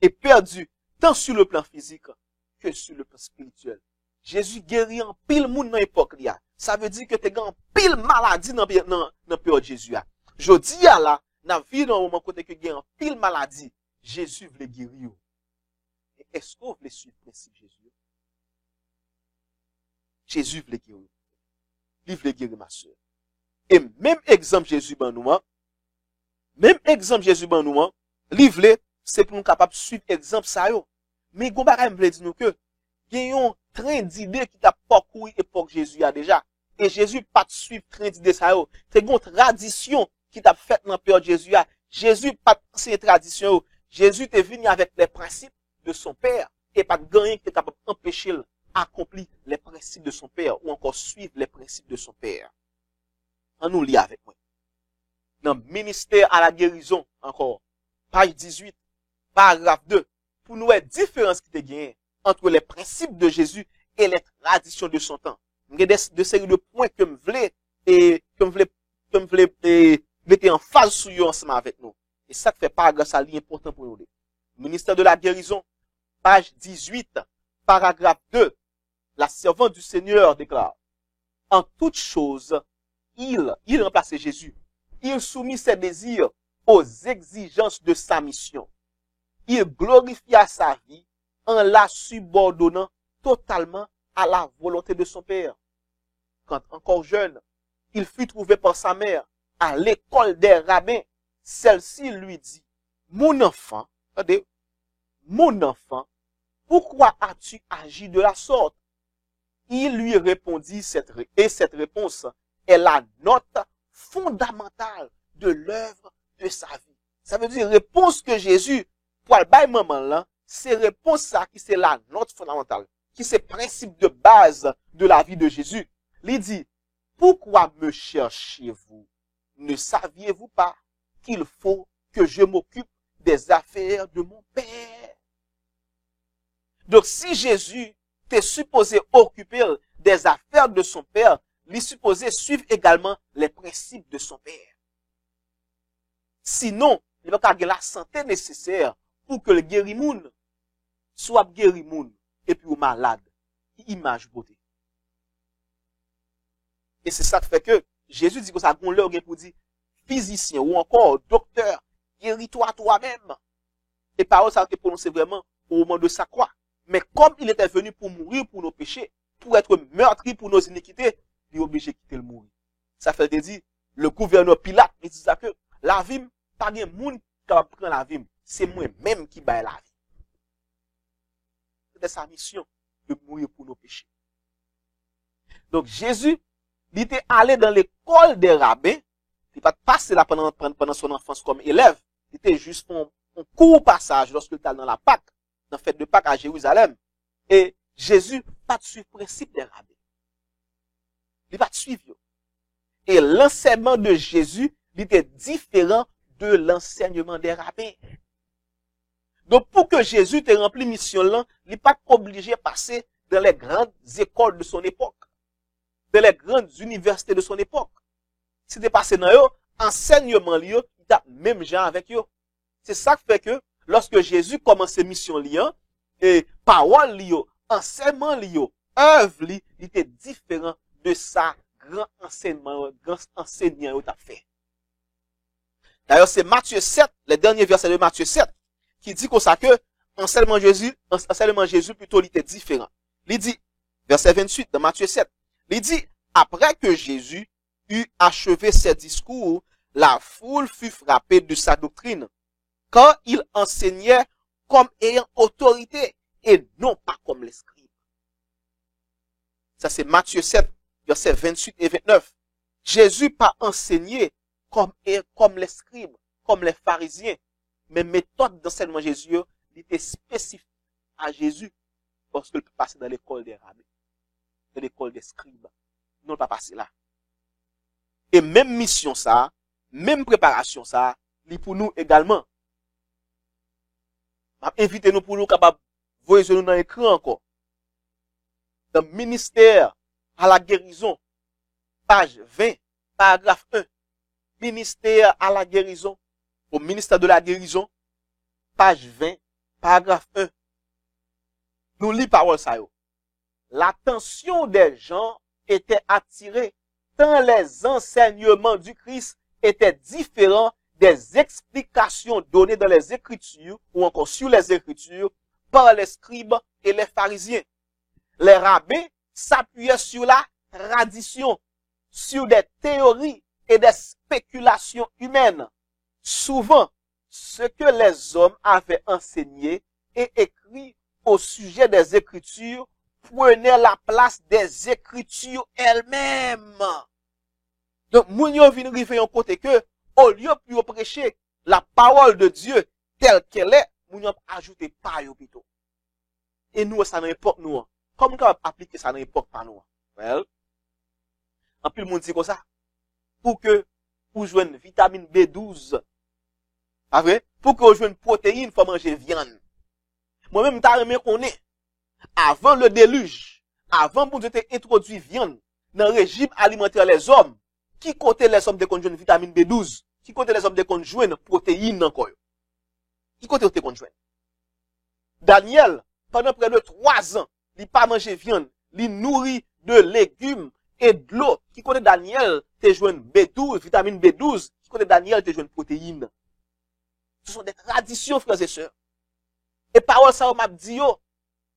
Et perdue tant sur le plan physique que sur le plan spirituel. Jésus guérit en pile monde dans l'époque là. Ça veut dire que tu as en pile maladie dans le période Jésus. Je dis à la, dans vie dans un moment côté que gagne en pile maladie, Jésus voulait guérir. Et est-ce qu'on voulait suivre le principe Jésus? Jésus voulait guérir. Il voulait guérir ma soeur. Et même exemple Jésus ban nous, livre c'est pour nous capable suivre exemple ça yo. Mais gon bagay m'vle di nous que gayon train d'idée qui t'a parcouru époque Jésus a déjà et Jésus pas suivre train d'idée ça yo. C'est gon tradition qui t'a fait dans période Jésus a. Jésus pas ces tradition. Jésus est venu avec les principes de son père et pas gagner qui est capable d'empêcher accomplir les principes de son père ou encore suivre les principes de son père. On nous lit avec moi. Dans le ministère à la guérison, encore, page 18, paragraphe 2, pour nous voir différence qui te gagne entre les principes de Jésus et les traditions de son temps. Il y a des séries de points que me voulais mettre en phase sur eux ensemble avec nous. Et ça fait paragraphe ça lit important pour nous. Ministère de la guérison, page 18, paragraphe 2, la servante du Seigneur déclare, en toute chose, il remplaçait Jésus. Il soumit ses désirs aux exigences de sa mission. Il glorifia sa vie en la subordonnant totalement à la volonté de son père. Quand encore jeune, il fut trouvé par sa mère à l'école des rabbins. Celle-ci lui dit, mon enfant, pourquoi as-tu agi de la sorte? Il lui répondit cette réponse est la note fondamentale de l'œuvre de sa vie. Ça veut dire réponse que Jésus pour le bail maman là, c'est réponse ça qui c'est la note fondamentale, qui c'est principe de base de la vie de Jésus. Il dit, pourquoi me cherchez-vous? Ne saviez-vous pas qu'il faut que je m'occupe des affaires de mon Père? Donc, si Jésus était supposé occuper des affaires de son Père, il est supposé suivre également les principes de son Père. Sinon, il va pas avoir la santé nécessaire pour que le guérimoun soit guérimoun et puis ou malade. Image beauté. Et c'est ça qui fait que Jésus dit que ça gon l'heure pour dire physicien ou encore docteur, guéris-toi toi-même. Et parole ça a été prononcée vraiment au moment de sa croix. Mais comme il était venu pour mourir pour nos péchés, pour être meurtri pour nos iniquités, il est obligé de quitter le mourir. Ça fait dire, le gouverneur Pilate, il dit ça que la vie, pas de monde qui va prendre la vie, c'est moi-même qui baille la vie. C'était sa mission de mourir pour nos péchés. Donc Jésus, il était allé dans l'école des rabbins, il n'a pas passé là pendant son enfance comme élève, il était juste un court passage lorsqu'il était dans la Pâque, dans la fête de Pâques à Jérusalem. Et Jésus pas de suivre le principe des rabbins. Il pas de suivre. Et l'enseignement de Jésus, il était différent de l'enseignement des rabbins. Donc, pour que Jésus te rempli mission là, il n'est pas obligé de passer dans les grandes écoles de son époque, dans les grandes universités de son époque. Si tu passé dans eux, enseignement lié, il a même gens avec eux. C'est ça qui fait que, lorsque Jésus commence ses missions liées, et parole liée, enseignement lié, œuvre liée, il était différent de sa grand enseignement, grand enseignant qu'il a fait. D'ailleurs, c'est Matthieu 7, le dernier verset de Matthieu 7, qui dit comme ça que enseignement Jésus plutôt il était différent. Il dit, verset 28 de Matthieu 7, il dit, après que Jésus eut achevé ses discours, la foule fut frappée de sa doctrine, quand il enseignait comme ayant autorité et non pas comme les scribes. Ça c'est Matthieu 7, versets 28 et 29. Jésus pas enseigné comme les scribes, comme les pharisiens, mais méthode d'enseignement Jésus, il était spécifique à Jésus, parce qu'il peut passer dans l'école des rabbins, dans l'école des scribes. Non, pas passer là. Et même mission ça, même préparation ça, il pour nous également. Invitez-nous pour nous capables, voyez nous dans l'écran encore. Dans ministère à la guérison, page 20, paragraphe 1. Ministère à la guérison, au ministère de la guérison, page 20, paragraphe 1. Nous lisons parole ça yo. L'attention des gens était attirée tant les enseignements du Christ étaient différents des explications données dans les Écritures ou encore sur les Écritures par les scribes et les pharisiens. Les rabbins s'appuyaient sur la tradition, sur des théories et des spéculations humaines. Souvent, ce que les hommes avaient enseigné et écrit au sujet des Écritures prenait la place des Écritures elles-mêmes. Donc, moun yo vin rive yon côté que, au lieu de prêcher la parole de Dieu telle qu'elle est, moun yo ajouté pas yo plutôt. Et nous, ça n'importe nous. Comment on peut appliquer ça n'importe pas nous? Well, en plus, le monde dit comme ça. Pour jouer une vitamine B12. Pas vrai? Pour que vous jouez une protéine, il faut manger viande. Moi-même, t'as remis qu'on est. Avant le déluge, avant pour Dieu introduit viande dans le régime alimentaire les hommes, qui comptait les hommes de conjoint vitamine B12, qui comptait les hommes de conjoint protéines encore. Qui comptait les conjoint. Daniel, pendant près de 3 ans, il pas mangé viande, il nourrit de légumes et de l'eau. Qui comptait Daniel, te joint B12, vitamine B12, qui comptait Daniel, te joint protéines. Ce sont des traditions, frères et sœurs. Et parole ça, on m'a dit,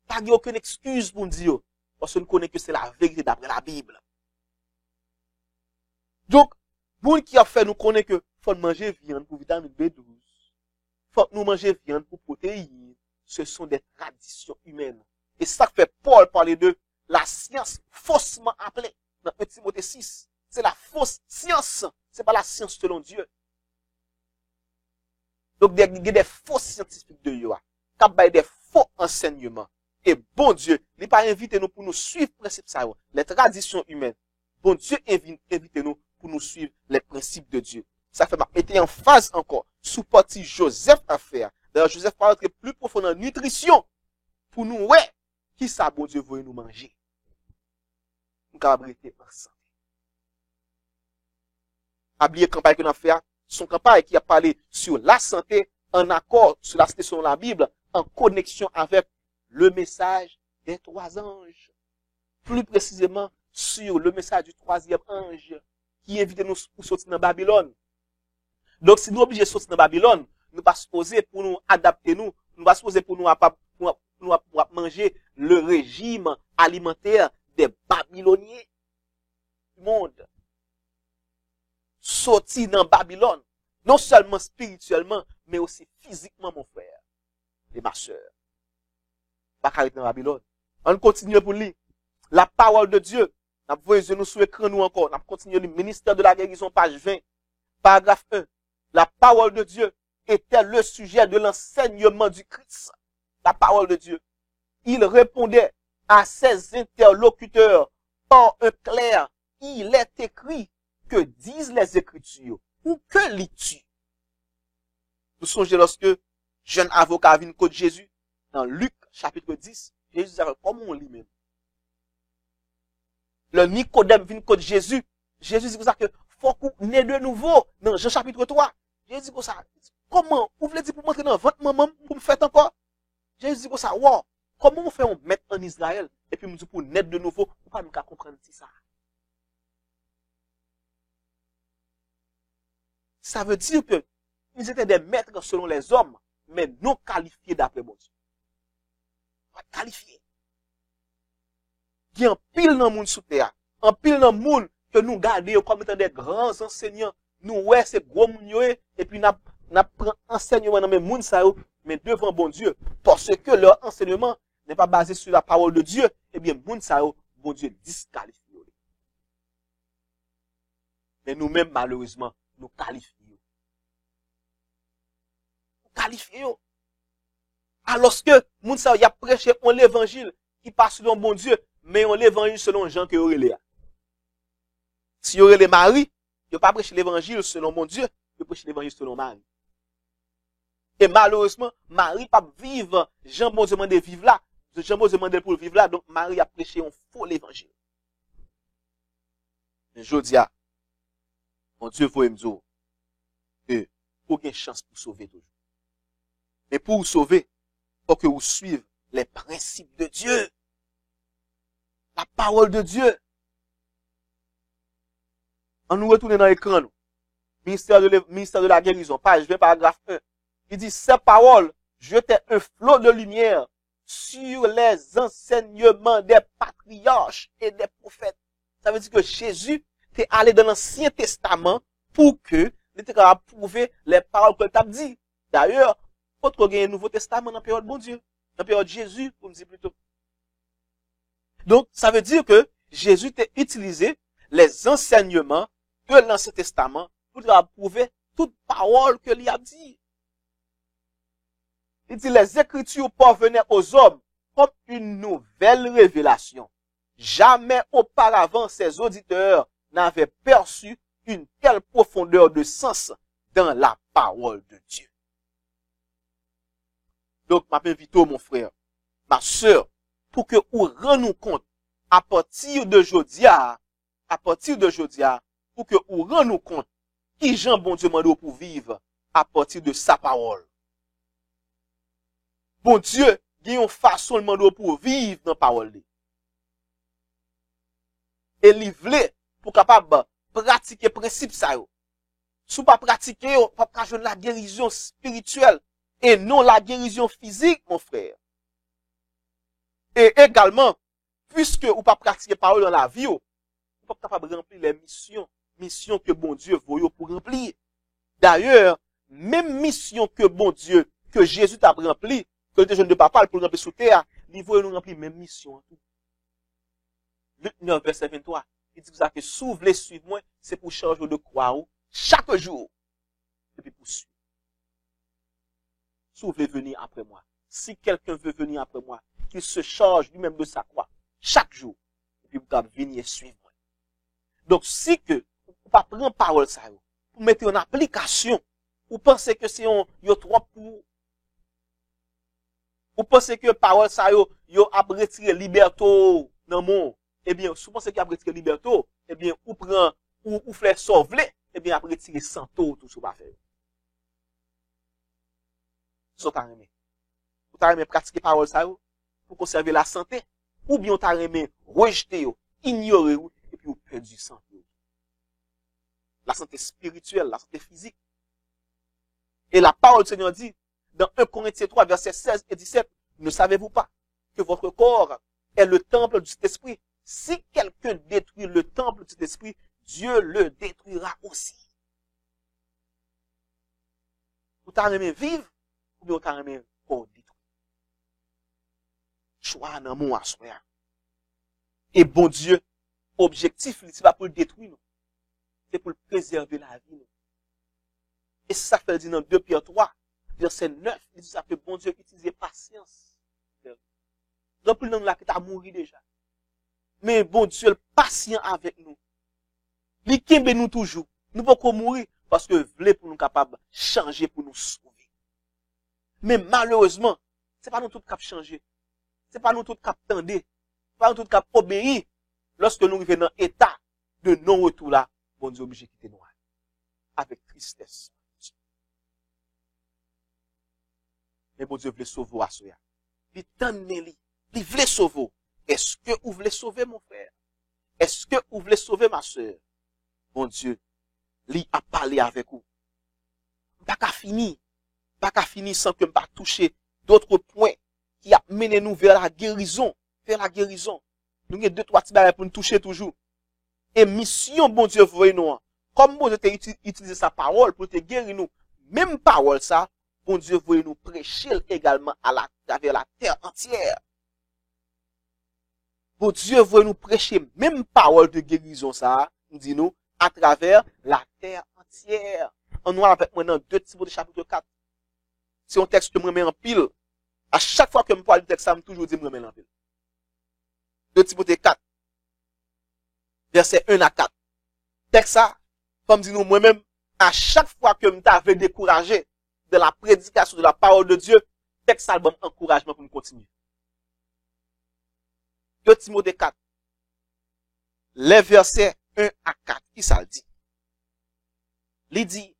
pas aucune excuse pour nous dire, parce que nous connaissons que c'est la vérité d'après la Bible. Donc, pour qui a fait nous connaître que faut manger viande pour vitamine B12, faut nous manger viande pour protéines, ce sont des traditions humaines. Et ça fait Paul parler de la science faussement appelée dans 1 Timothée 6. C'est la fausse science, c'est pas la science selon Dieu. Donc, il y a des faux scientifiques de yo, qui ont des faux enseignements. Et bon Dieu, il n'est pas invité nous pour nous suivre le principe ça, les traditions humaines. Bon Dieu invite nous pour nous suivre les principes de Dieu. Ça fait mettre en phase encore sous partie Joseph à faire. D'ailleurs, Joseph parle plus profond en nutrition pour nous, ouais, qui ça bon Dieu veut nous manger. Nous avons été ensemble. Oubliez campagne que nous avons fait, son campagne qui a parlé sur la santé en accord sur la santé selon la Bible, en connexion avec le message des 3 anges. Plus précisément, sur le message du 3e ange qui invite nous pour sortir dans Babylone. Donc, si nous obligés de sortir dans Babylone, nous pas supposés pour nous adapter nous pas supposés pour nous manger le régime alimentaire des Babyloniens du monde. Sortir dans Babylone, non seulement spirituellement, mais aussi physiquement, mon frère et ma soeur. Pas arrêter dans Babylone. On continue pour lire la parole de Dieu. Nous voyons nous sur l'écran nous encore. On continue le ministère de la guérison, page 20, paragraphe 1. La parole de Dieu était le sujet de l'enseignement du Christ. La parole de Dieu. Il répondait à ses interlocuteurs par un clair. Il est écrit que disent les Écritures ou que lis-tu. Vous songez lorsque jeune avocat vient contre Jésus dans Luc chapitre 10, Jésus dit comment on lit même. Le Nicodème vient contre Jésus. Jésus dit que faut qu'on naît de nouveau dans Jean chapitre 3. Jésus dit que ça, comment, vous voulez dire pour montrer dans votre maman, pour me faire encore? Jésus dit que ça, wow, comment on fait on mettre en Israël, et puis me dit pour naître de nouveau, pour pas me comprendre ça. Ça veut dire que, ils étaient des maîtres selon les hommes, mais non qualifiés d'après mon Dieu. Pas qualifiés. Il y a un pile dans le monde sous terre, un pile dans le monde que nous gardons comme étant des grands enseignants. Nous, ouais, c'est gros moun et puis n'a pris enseignement dans le monde, mais devant bon Dieu, parce que leur enseignement n'est pas basé sur la parole de Dieu, eh bien, moun bon Dieu disqualifie. Mais nous-mêmes, malheureusement, nous qualifions. Nous qualifions. Alors que moun y a prêché l'évangile qui passe selon bon Dieu, mais on l'évangile selon Jean que Aurélie. Si Aurélie Marie, il ne pas prêcher l'évangile selon mon Dieu, il prêche l'évangile selon Marie. Et malheureusement, Marie pas vivre, Jean bon Dieu demande de vivre là, Jean bon Dieu demande pour vivre là, donc Marie a prêché un faux l'évangile. Je dis à, mon Dieu veut me dire que aucune chance pour sauver toujours. Mais pour vous sauver, il faut que vous suivez les principes de Dieu. La parole de Dieu. On nous retourne dans l'écran, nous. Ministère de la guérison, page 20, paragraphe 1. Il dit, ces paroles jetaient un flot de lumière sur les enseignements des patriarches et des prophètes. Ça veut dire que Jésus est allé dans l'Ancien Testament pour que il était capable de prouver les paroles que tu as dit. D'ailleurs, autre qu'il y ait un Nouveau Testament dans la période de bon Dieu, dans la période de Jésus, pour me dire plutôt. Donc, ça veut dire que Jésus a utilisé les enseignements de l'Ancien Testament pour prouver toute parole que lui a dit. Il dit, les Écritures parvenaient aux hommes comme une nouvelle révélation. Jamais auparavant ces auditeurs n'avaient perçu une telle profondeur de sens dans la parole de Dieu. Donc, ma invite mon frère, ma sœur, pour que vous rendiez compte, à partir de Jodia, pour que vous rendiez compte, qui Jean bon Dieu m'a pour vivre à partir de sa parole. Bon Dieu, il y a une façon de demander pour vivre dans la parole. Et il voulait pour capable pratiquer le principe ça. Si vous pas pratiquer, vous pas jouer la guérison spirituelle et non la guérison physique, mon frère. Et également, puisque vous pas pratiquer parole dans la vie, vous pas capable de remplir les missions que bon Dieu veut pour remplir. D'ailleurs, même mission que bon Dieu, que Jésus t'a rempli, que les jeunes de papa pour remplir sous terre, il veut nous remplir même mission. Luc 9, verset 23. Il dit que si vous voulez suivre moi, c'est pour changer de croix chaque jour. Et puis pour suivre. si vous voulez venir après moi. Si quelqu'un veut venir après moi, qu'il se charge lui-même de sa croix chaque jour. Et puis vous pouvez venir et suivre moi. Donc si que vous pas prendre parole ça, vous mettez en application, vous pensez que c'est un trop pour vous pensez que parole ça yo a retiré liberté dans le monde. Eh bien, si vous pensez qu'il a retiré liberté, eh bien, ou prend ou fait sauver, eh bien, après retirer santo tout ce pas faire. So ta remet. Ou ta remet pratiquer parole ça yo pour conserver la santé, ou bien ta remet rejeter yo, ignorer yo et puis ou perdre du santé. La santé spirituelle, la santé physique. Et la parole du Seigneur dit dans 1 Corinthiens 3 versets 16 et 17, ne savez-vous pas que votre corps est le temple du Saint-Esprit? Si quelqu'un détruit le temple du Saint-Esprit, Dieu le détruira aussi. Ou t'as aimé vivre, ou bien t'as aimé corps détruit. Choix dans mon assoir. Et bon Dieu, objectif, c'est pas pour le détruire, c'est pour le préserver la vie. Et ça fait dire dans 2 Pierre 3, verset 9, il dit ça que bon Dieu utilise patience. Donc, pour le nom là, qui t'a mouru déjà. Mais bon Dieu, est patient avec nous. Il kembe nous toujours. Nous ne pouvons pas mourir parce que voulez pour nous capables de changer pour nous sauver. Mais malheureusement, c'est pas nous tous qui changer. C'est pas nous tous qui attendre. C'est pas nous tous qui obéir. Lorsque nous arrivons dans l'état de non-retour là, bon Dieu obligé de quitter nous. Avec tristesse. Mais bon Dieu voulait sauver à soi. Il t'en il voulait sauver. Est-ce que vous voulez sauver mon frère? Est-ce que vous voulez sauver ma soeur? Bon Dieu, lui a parlé avec vous. Pas qu'à finir. Pas qu'à finir sans que je pas toucher d'autres points qui a mené nous vers la guérison. Vers la guérison. Nous avons 2-3 petits barrières pour nous toucher toujours. Et mission, bon Dieu, voyez nous. Comme bon Dieu t'a utilisé sa parole pour te guérir nous. Même parole ça, bon Dieu, voyez nous prêcher également à travers la terre entière. Bon Dieu, voyez nous prêcher même parole de guérison ça, nous dit nous, à travers la terre entière. On nous avec moi dans 2 Timothée chapitre 4. C'est un texte que je me mets en pile. À chaque fois que je parle du texte, ça me toujours dit me mets en pile. 2 Timothée 4. Verset 1 à 4. Texte ça, comme dit nous moi-même, à chaque fois que je t'avais découragé de la prédication de la parole de Dieu, texte ça, bon encouragement pour me continuer. 2 Timothée 4. Les versets 1 à 4. Qui ça le dit? Il dit,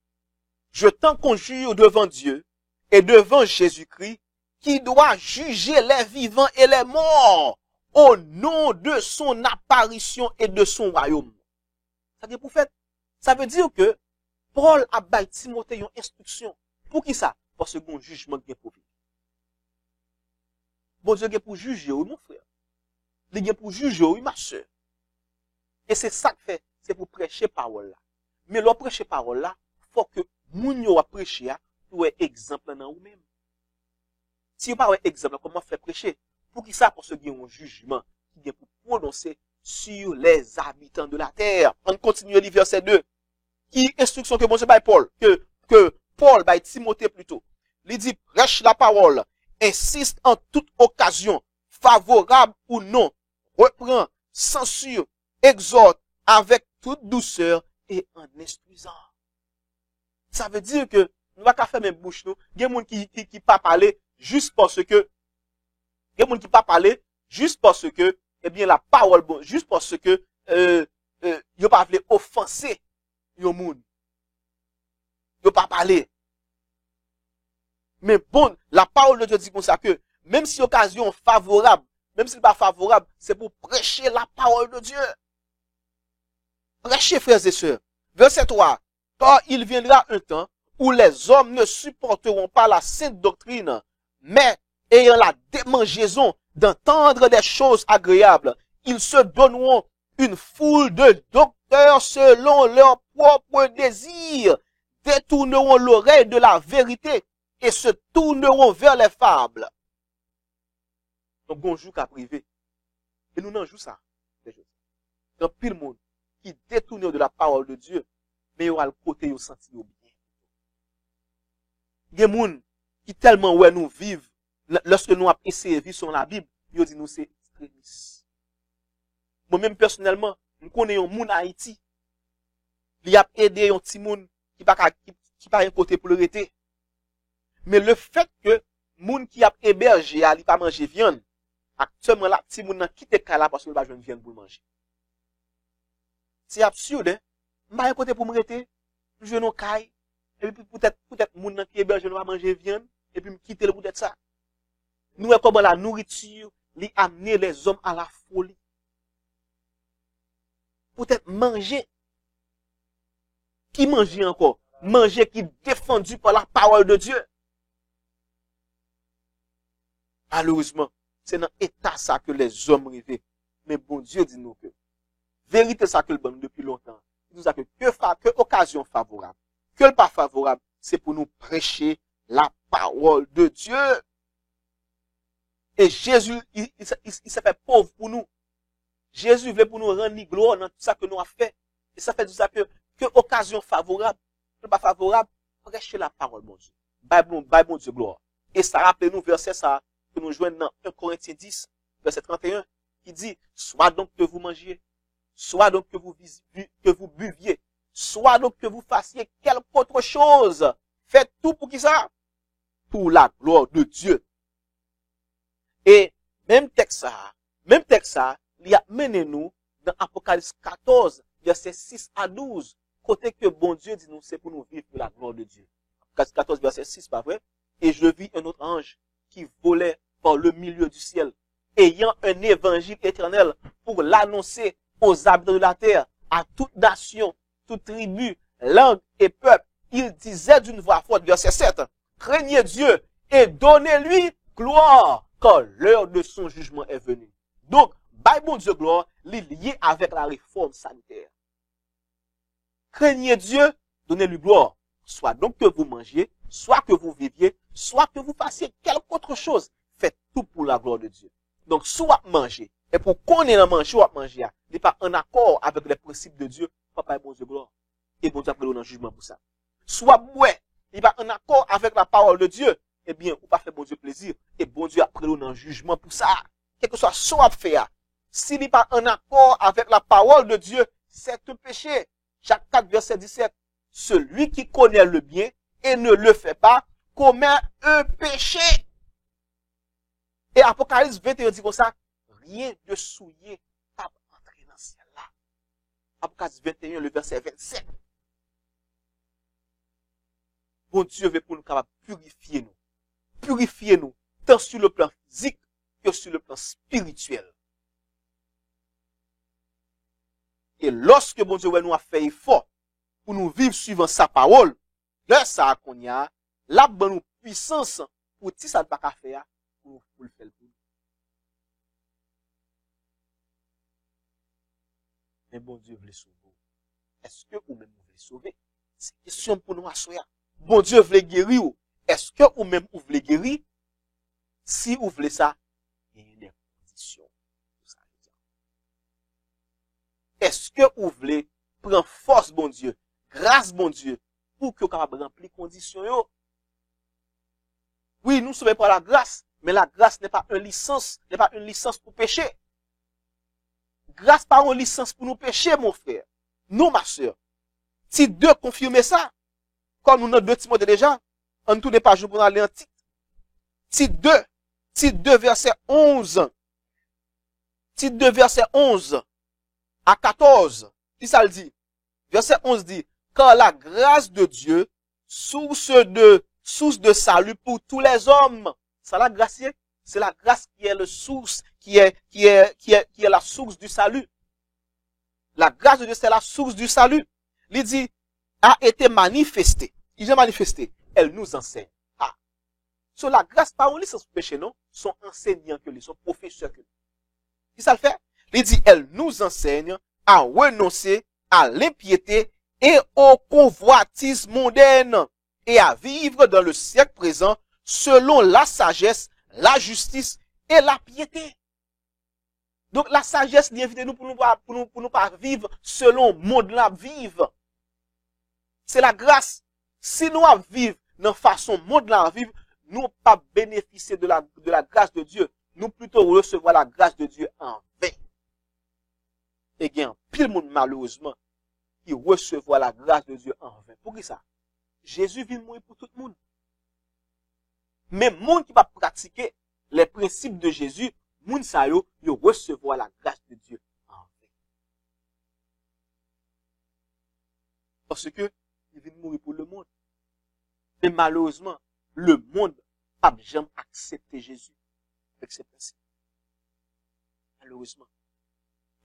je t'en conjure devant Dieu et devant Jésus-Christ, qui doit juger les vivants et les morts au nom de son apparition et de son royaume. Ça veut dire, pour fait, ça veut dire que Paul a baillé Timothée une instruction. Pour qui ça? Parce que bon jugement est pour lui. Bon Dieu est pour juger, oui, mon frère. Il est pour juger, oui, ma soeur. Et c'est ça que fait, c'est pour prêcher parole là. Mais le prêcher parole là, faut que moun yo a prêcher pour être exemple dans vous-même. Si vous pas un exemple, comment faire prêcher? Pour qui ça? Parce qu'il y a un jugement qui est pour prononcer sur les habitants de la terre. On continue le verset 2. Qui instruction que bon Dieu baille Paul, que Paul baille Timothée plutôt. Il dit, prêche la parole, insiste en toute occasion, favorable ou non, reprend, censure, exhorte avec toute douceur et en instruisant. Ça veut dire que nous va pas faire même bouche nous, il y a des gens qui pas parler juste parce que il y a des gens qui pas parler juste parce que eh bien la parole bon, juste parce que yo pas voulu offenser yo moun. Yo pas parler. Mais bon, la parole de Dieu dit comme ça que même si occasion favorable, même si pas favorable, c'est pour prêcher la parole de Dieu. Prêchez, frères et sœurs. Verset 3. Car il viendra un temps où les hommes ne supporteront pas la sainte doctrine, mais ayant la démangeaison d'entendre des choses agréables, ils se donneront une foule de docteurs selon leurs propres désirs, détourneront l'oreille de la vérité et se tourneront vers les fables. Donc, bonjour qu'à privé. Et nous n'en jouons ça. Dans pile monde qui détourne de la parole de Dieu, mais il y aura le côté où senti bien. Il y a des gens qui tellement ouais nous vivent, lorsque nous avons essayé de vivre sur la Bible, ils dit nous c'est extrémiste. Moi-même personnellement, je connais un moun Haïti, il a aidé un petit moun qui pas un côté pour le rester. Mais le fait que moun qui a hébergé, il pas manger viande, actuellement là, petit moun nan quitte kala parce que il pas joindre viande pour manger. C'est absurde, hein? Pas un côté pour me rester, je non caille, et puis peut-être moun nan qui héberge ne pas manger viande, et puis me quitter le peut-être ça. Nous comment la nourriture li amener les hommes à la folie. Peut-être manger. Qui mange encore? Manger qui est défendu par la parole de Dieu. Malheureusement, c'est dans l'état ça que les hommes rêvent. Mais bon Dieu dit nous que, vérité ça que le bon depuis longtemps, il nous a que occasion favorable. Que le pas favorable, c'est pour nous prêcher la parole de Dieu. Et Jésus, il s'est fait pauvre pour nous. Jésus voulait pour nous rendre gloire dans tout ça que nous avons fait. Et ça fait tout ça que occasion favorable, que pas favorable, prêcher la parole, mon Dieu. Bye, bon Dieu, gloire. Et ça rappelle nous verset ça, que nous joignons dans 1 Corinthiens 10, verset 31, qui dit, soit donc que vous mangiez, soit donc que vous buviez, soit donc que vous fassiez quelque autre chose. Faites tout pour qui ça? Pour la gloire de Dieu. Et même texte ça, il a mené nous dans Apocalypse 14, verset 6 à 12, côté que bon Dieu dit nous, c'est pour nous vivre pour la gloire de Dieu. Apocalypse 14, verset 6, pas vrai? Et je vis un autre ange qui volait par le milieu du ciel, ayant un évangile éternel pour l'annoncer aux habitants de la terre, à toute nation, toute tribu, langue et peuple. Il disait d'une voix forte, verset 7, craignez Dieu et donnez-lui gloire, car l'heure de son jugement est venue. Donc, bon Dieu gloire, lié avec la réforme sanitaire. Craignez Dieu, donnez-lui gloire. Soit donc que vous mangiez, soit que vous viviez, soit que vous fassiez quelque autre chose. Faites tout pour la gloire de Dieu. Donc, soit manger. Et pour qu'on ait manger, ou manger, il n'est pas en accord avec les principes de Dieu. Papa est bon Dieu gloire. Et bon Dieu après dans le jugement pour ça. Soit ouais, il n'est pas en accord avec la parole de Dieu. Eh bien, ou pas fait bon Dieu plaisir. Et bon Dieu après dans le jugement pour ça. Quel que soit ce qu'on fait, s'il n'est pas en accord avec la parole de Dieu, c'est un péché. Jacques 4, verset 17. Celui qui connaît le bien et ne le fait pas commet un péché. Et Apocalypse 21 dit comme ça, rien de souillé pas entrer dans le ciel là. Apocalypse 21, le verset 27. Bon Dieu veut pour nous capables purifier nous. Purifier nous, tant sur le plan physique que sur le plan spirituel. Et lorsque bon Dieu nous a fait effort pour nous vivre suivant sa parole, là ça qu'on y a, là bonne puissance pour ti ça pas faire pour le faire pour nous. Mais bon Dieu veut sauver. Est-ce que ou même vous voulez sauver? C'est une question pour nous assoyer. Bon Dieu veut guérir ou est-ce que ou même vous voulez guérir? Si vous voulez ça, il y a des conditions pour ça. Est-ce que vous voulez prendre force, bon Dieu, grâce, bon Dieu, pour que vous puissiez remplir les conditions? Oui, nous sommes par la grâce, mais la grâce n'est pas une licence pour pécher. Grâce pas une licence pour nous pécher, mon frère. Non, ma soeur. Si Dieu confirme ça, comme nous avons 2 Timothée déjà, on ne tourne pas pour aller en titre. Tite 2 verset 11. Tite 2 verset 11 à 14. Qui ça le dit? Verset 11 dit, car la grâce de Dieu, source de salut pour tous les hommes. Ça la grâce, c'est la grâce qui est le source, qui est la source du salut. La grâce de Dieu, c'est la source du salut. Il dit, a été manifestée. Il est manifesté. Elle nous enseigne. Ah. Sur la grâce, pas on lit sans péché, non? Sont enseignants que lui, sont professeurs que lui. Qui ça le fait? Il dit, elle nous enseigne à renoncer à l'impiété et au convoitisme mondaine et à vivre dans le siècle présent selon la sagesse, la justice et la piété. Donc la sagesse nous invite nous pour nous pas vivre selon le monde là vivre. C'est la grâce. Si nous vivons dans façon monde là vivre, nous pas bénéficier de la grâce de Dieu, nous plutôt recevoir la grâce de Dieu en vain. Et il y a pile monde malheureusement qui recevoir la grâce de Dieu en vain. Pour qui ça? Jésus vient mourir pour tout le monde. Mais monde qui va pratiquer les principes de Jésus, monde ça yo recevoir la grâce de Dieu en vain. Parce que il vient mourir pour le monde. Mais malheureusement, le monde n'a jamais accepté Jésus avec ses principes. Malheureusement.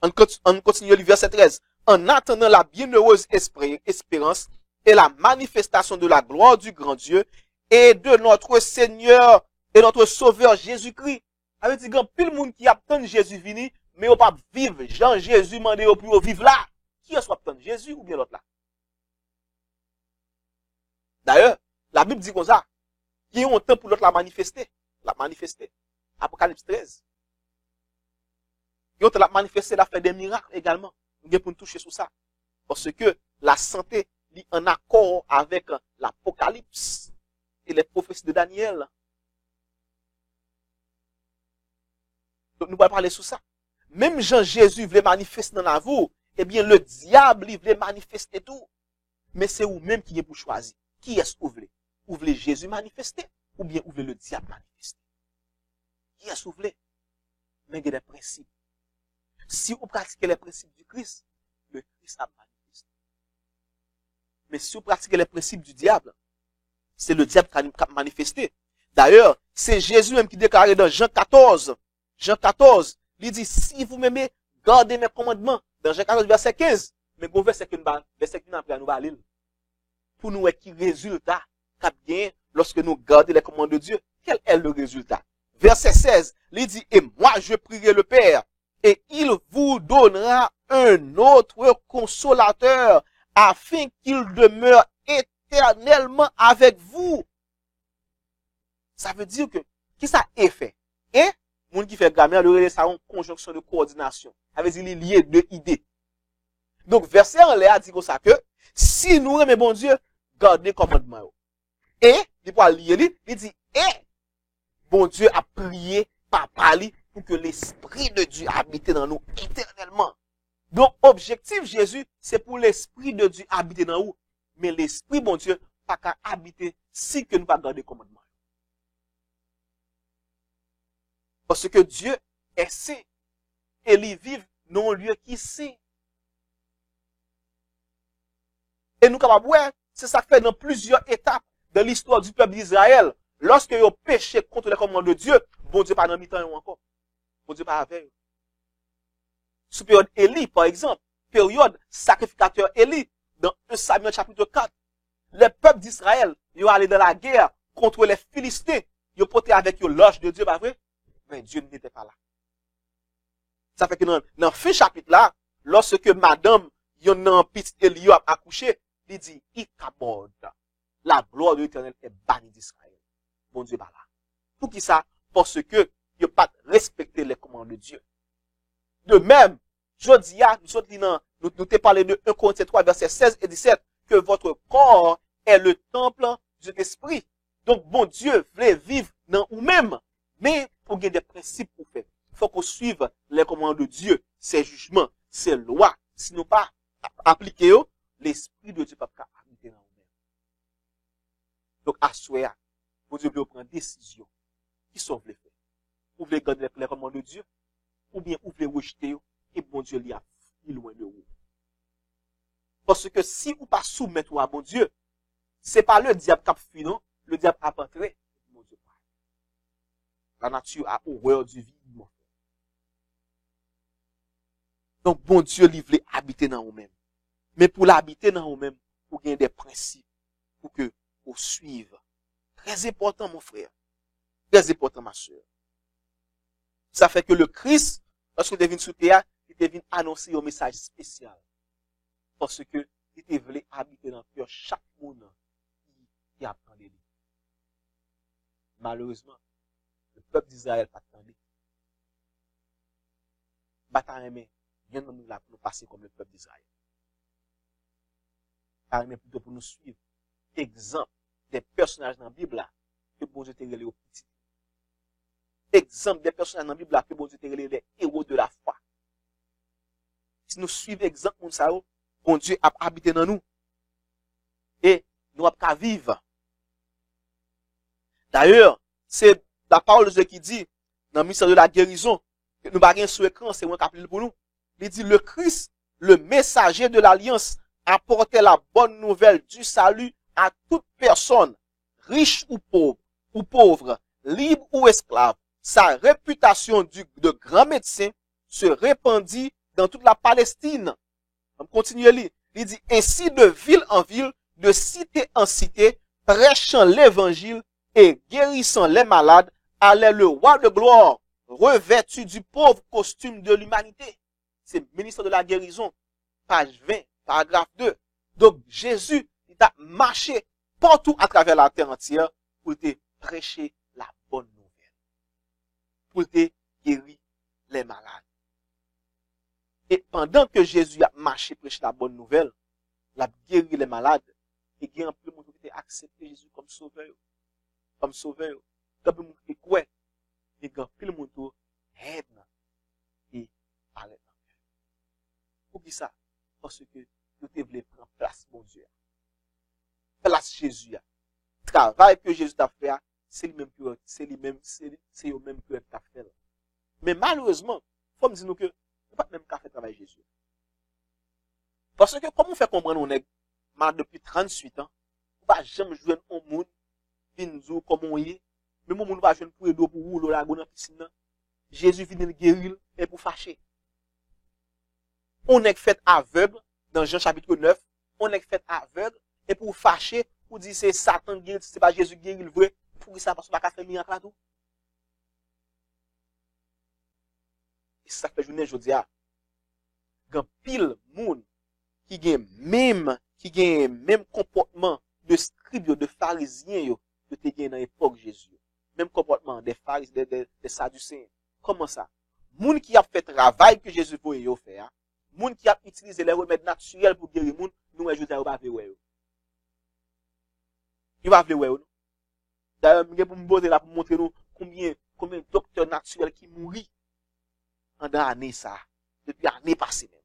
On continue le verset 13. En attendant la bienheureuse espérance et la manifestation de la gloire du grand Dieu et de notre Seigneur et notre Sauveur Jésus-Christ. Avec dit, pile monde qui attend Jésus vini, mais on pas vivre. Jean Jésus mande au plus vivre là. Qui est-ce qui attend Jésus ou bien l'autre là? D'ailleurs, la Bible dit comme ça. Il y a un temps pour l'autre la manifester. La manifester. Apocalypse 13. Il y a un temps la manifester, la faire des miracles également. Nous devons toucher sur ça. Parce que la santé est en accord avec l'Apocalypse et les prophéties de Daniel. Donc nous allons parler sur ça. Même Jean-Jésus voulait manifester dans la vie, eh bien le diable il voulait manifester tout. Mais c'est vous-même qui est pour choisir. Qui est-ce que vous voulez? Vous voulez Jésus manifester ou bien vous voulez le diable manifester? Qui est-ce que vous voulez? Mais il y a des principes. Si vous pratiquez les principes du Christ, le Christ a manifesté. Mais si vous pratiquez les principes du diable, c'est le diable qui a manifesté. D'ailleurs, c'est Jésus même qui déclarait dans Jean 14, il dit, si vous m'aimez, gardez mes commandements. Dans Jean 14, verset 15. Mais bon, verset qui nous a l'île. Pour nous, qui résultat qu'a bien lorsque nous gardons les commandements de Dieu. Quel est le résultat? Verset 16, il dit, et moi je prierai le Père, et il vous donnera un autre consolateur, afin qu'il demeure éternellement avec vous. Ça veut dire que, qui ça est fait? Et, moun qui fait grammaire, le relais, ça a une conjonction de coordination. Ça veut dire, il est lié deux idées. Donc, verset en l'air dit comme ça que, si nous aimons bon Dieu, gardez commandement. Et, il peut lier, il dit, et, bon Dieu a prié, papa li, pour que l'Esprit de Dieu habite dans nous éternellement. Donc, objectif Jésus, c'est pour l'Esprit de Dieu habiter dans nous. Mais l'Esprit, bon Dieu, pas qu'à habiter si que nous pas garder commandement. Parce que Dieu est saint. Et il vit dans un lieu qui est saint. Et nous, capables, ouais, c'est ça fait dans plusieurs étapes de l'histoire du peuple d'Israël. Lorsque ils ont péché contre les commandements de Dieu, bon Dieu pas dans mi-temps encore. Bon Dieu pas avec eux. Sous période Élie, par exemple, période sacrificateur Élie, dans 1 Samuel chapitre 4, les peuples d'Israël, ils ont allé dans la guerre contre les Philistins. Ils ont porté avec eux l'ange de Dieu, pas vrai? Mais Dieu n'était pas là. Ça fait que dans le fin chapitre là, lorsque madame, yon nan petit Élie a accouché, il dit, Ikabod, la gloire de l'Éternel est bannie d'Israël. Bon Dieu pas là. Pour qui ça? Parce que il n'a pas respecté les commandes de Dieu. De même, Jodia, nous t'ai parlé de 1 Corinthiens 3, versets 16 et 17, que votre corps est le temple de l'Esprit. Donc, bon Dieu voulait vivre dans vous-même. Mais, pour gagner des principes pour faire, il faut qu'on suive les commandes de Dieu, ses jugements, ses lois. Sinon pas appliquer, l'Esprit de Dieu ne peut pas habiter dans vous-même. Donc, à souhait, bon Dieu veut prendre décision. Qui sauve les faits? Ou voulez garder les commandes de Dieu, ou bien ou voulez rejeter, et bon Dieu l'y a loin de vous. Parce que si vous pas soumettre à bon Dieu, c'est pas le diable qui a fui, non? Le diable a entré. Bon Dieu. La nature a horreur du vide. Donc, bon Dieu, il veut habiter dans vous-même. Mais pour l'habiter dans vous-même, vous avez des principes pour que vous suivez. Très important, mon frère. Très important, ma soeur. Ça fait que le Christ, lorsqu'il devient sous terre, il devient annoncer un message spécial. Parce que il voulait habiter dans le cœur chaque monde qui apprend de lui. Malheureusement, le peuple d'Israël n'a pas attendu. Bataille, bien nous là pour nous passer comme le peuple d'Israël. Car mais plutôt pour nous suivre exemple des personnages dans la Bible là, que bon Dieu te relé au petit. Exemple des personnages dans la Bible là que bon Dieu te relé les héros de la foi. Si nous suivons exemple comme ça, bon Dieu a habité dans nous. Et nous avons qu'à vivre. D'ailleurs, c'est la parole de Dieu qui dit, dans le ministère de la guérison, que nous n'avons sur l'écran, c'est un capitule pour nous. Il dit, le Christ, le messager de l'alliance, apportait la bonne nouvelle du salut à toute personne, riche ou pauvre, libre ou esclave. Sa réputation de grand médecin se répandit dans toute la Palestine. On continue à lire. Il dit, ainsi de ville en ville, de cité en cité, prêchant l'évangile et guérissant les malades, allait le roi de gloire, revêtu du pauvre costume de l'humanité. C'est le ministre de la guérison, page 20, paragraphe 2. Donc, Jésus, il a marché partout à travers la terre entière pour te prêcher la bonne nouvelle. Pour te guérir les malades. Et pendant que Jésus a marché prêcher la bonne nouvelle, il a guéri les malades, et il y a un peu de monde qui a accepté Jésus comme sauveur. Comme sauveur. Comme le monde qui croit. Et il y a un peu de monde qui aime et parle. Pour qui ça? Parce que nous devons prendre place, mon Dieu. Place Jésus. Le travail que Jésus a fait, c'est lui-même qui a fait. Mais malheureusement, il faut me dire que nous ne pas même qu'à faire travail Jésus. Parce que, comme on fait comprendre, on est malade depuis 38 ans, on ne va jamais jouer un monde, nous comme on y est, mais mon monde va jouer pour aider pour rouler la bonne piscine. Jésus vient de guérir et pour fâcher. On est fait aveugle, dans Jean chapitre 9, on est fait aveugle, et pour fâcher, pour dire c'est Satan guéri, c'est pas Jésus guéri le vrai, pour ça, parce qu'on va pas faire miracle là tout. Et ça fait journée, je dis, quand pile monde qui gagne même comportement de scribe, de pharisien, que te gagne dans l'époque Jésus. Même comportement des pharisiens, des sadducéens. Comment ça? Moun qui a fait travail que Jésus voulait faire, moun qui a utilisé les remèdes naturels pour guérir moun, nous, je ne vais pas voir. Il va voir. D'ailleurs, je vais vous montrer nous combien de docteurs naturels qui mourent en année ça, depuis l'année passée même.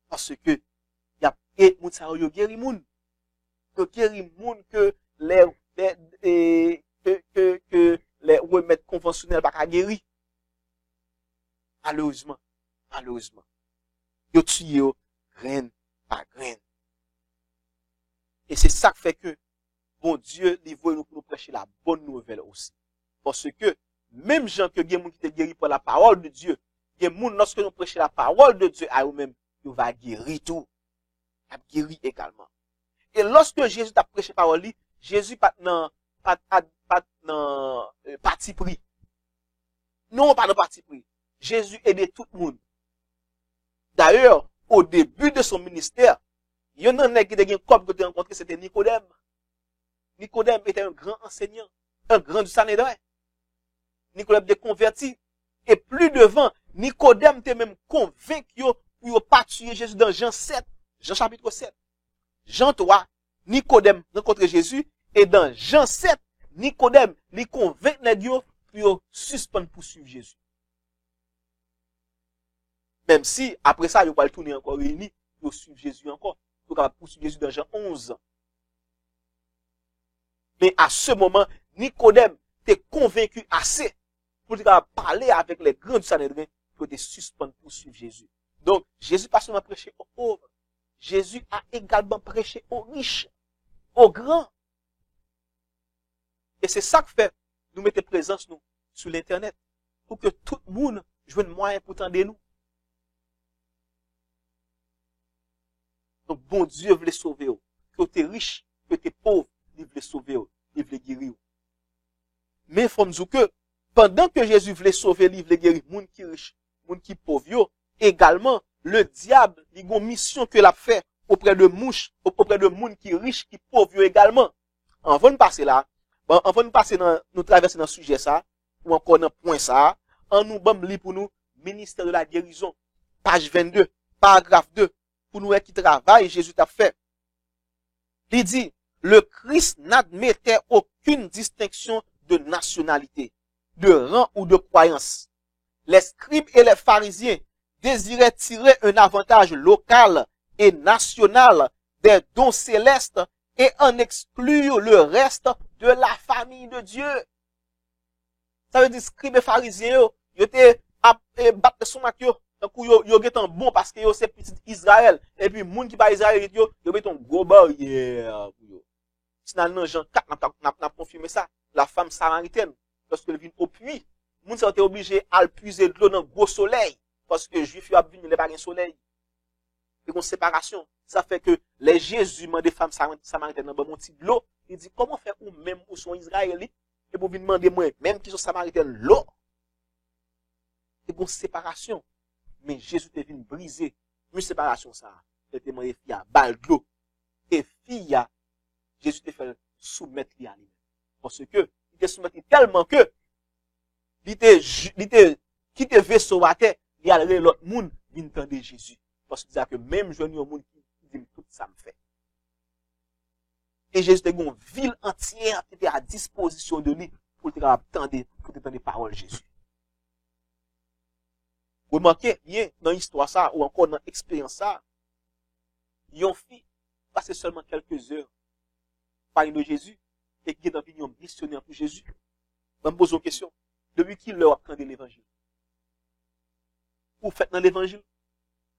Parce que, il y a et moun sa yo guéri moun. Que guéri moun que les remèdes conventionnels pas guéri. Malheureusement. Yo tué graine par graine. Et c'est ça qui fait que bon Dieu il veut nous prêcher la bonne nouvelle aussi. Parce que même gens que gen moun qui te guéri par la parole de Dieu, gen moun lorsque nous prêchons la parole de Dieu à eux-mêmes, ils va guérir tout. A guéri également. Et lorsque Jésus t'a prêché parole, Jésus pas dans parti pris. Non, pas dans parti pris. Jésus aidait tout le monde. D'ailleurs, au début de son ministère, il y en a un qui a rencontré, c'était Nicodème. Nicodème était un grand enseignant, un grand du Sanhédrin. Nicodème était converti. Et plus devant, Nicodème était même convaincu pour ne pas tuer Jésus dans Jean 7. Jean chapitre 7. Jean 3, Nicodème rencontre Jésus. Et dans Jean 7, Nicodème lui convainc les dieux pour suspendre pour suivre Jésus. Même si, après ça, il va le tourner encore réuni pour suivre Jésus encore. Pour poursuivre Jésus dans Jean 11. Mais à ce moment, Nicodème était convaincu assez pour parler avec les grands du Sanhédrin pour te suspendre pour suivre Jésus. Donc, Jésus pas seulement prêché aux pauvres. Jésus a également prêché aux riches, aux grands. Et c'est ça que fait nous mettre présence nous sur l'internet pour que tout le monde joue un moyen pour tendre nous. Donc bon Dieu veut sauver. Que tu es riche, que tu es pauvre, il veut sauver, il veut guérir. Mais il faut me dire que pendant que Jésus voulait sauver, il voulait guérir monde qui riche, monde qui pauvre, également le diable, il a une mission que l'a fait auprès de mouches, auprès de monde qui riche, qui pauvre également. Avant de passer là, avant de passer dans, nous traverser dans le sujet ça, ou encore dans le point ça, en nous bam li pour nous, ministère de la guérison, page 22, paragraphe 2, pour nous qui travaille, Jésus t'a fait. Il dit, le Christ n'admettait aucune distinction de nationalité, de rang ou de croyance. Les scribes et les pharisiens désiraient tirer un avantage local et national des dons célestes et en exclure le reste de la famille de Dieu. Ça veut dire scribes et pharisiens, ils étaient à battre son matio. Donc, yo getan bon parce que yo c'est petit Israël. Et puis, moun qui pas Israël, yo meton gros barrière pour yo. Si dans Jean 4, n'a confirmé ça. La femme samaritaine, lorsque elle vient au puits, moun sa été obligé à puiser de l'eau dans gros soleil. Parce que juif yo a venu, il pas de soleil. Et une séparation. Ça fait que les Jésus des femmes samaritaines dans bon petit de l'eau, il dit, comment faire ou même ou sont Israélites, et pour venir demander moi, même qui sont samaritaines, l'eau. Et une séparation. Mais Jésus te venu briser une séparation ça. Il te demandé fille à balle de l'eau. Et fille Jésus te fait soumettre lui à lui. Parce que il te soumettre tellement que il te qui te vaisseau à terre, il y a l'autre monde vient entendre Jésus. Parce qu'il dit que même jeune au monde qui dit tout ça me fait. Et Jésus te une ville entière qui était à disposition de lui pour te attendre les paroles de Jésus. Vous remarquez, dans l'histoire ça, ou encore dans l'expérience ça, ils ont fait passer seulement quelques heures par de Jésus, et qui est dans une missionnaire pour Jésus. Je me pose une question. Depuis qui leur attendait l'évangile? Ou faites dans l'évangile?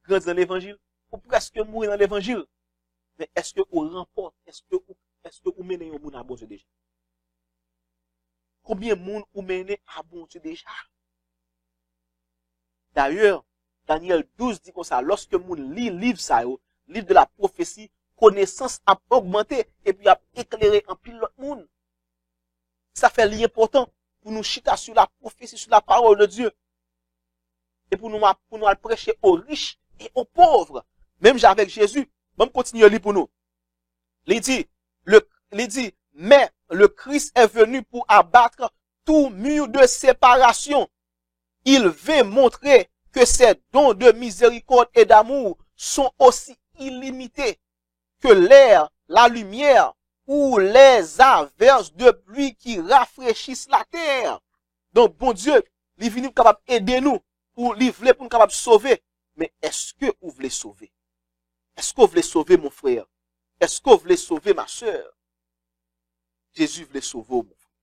Grandissez dans l'évangile? Ou presque mourir dans l'évangile? Mais est-ce que vous remportez, est-ce que vous menez au monde à bon Dieu déjà? Combien de monde vous menez à bon Dieu déjà? D'ailleurs, Daniel 12 dit comme ça, lorsque moun lit livre ça, livre de la prophétie, connaissance a augmenté et puis a éclairé en pile l'autre monde. Ça fait l'important pour nous chiter sur la prophétie, sur la parole de Dieu. Et pour nous prêcher aux riches et aux pauvres. Même avec Jésus, même continuer à lire pour nous. Il dit, mais le Christ est venu pour abattre tout mur de séparation. Il veut montrer que ses dons de miséricorde et d'amour sont aussi illimités que l'air, la lumière ou les averses de pluie qui rafraîchissent la terre. Donc, bon Dieu, il est venu capable d'aider nous, pour livrer, pour nous capable de sauver. Mais est-ce que vous voulez sauver? Est-ce que vous voulez sauver mon frère? Est-ce que vous voulez sauver ma soeur? Jésus voulait sauver mon frère.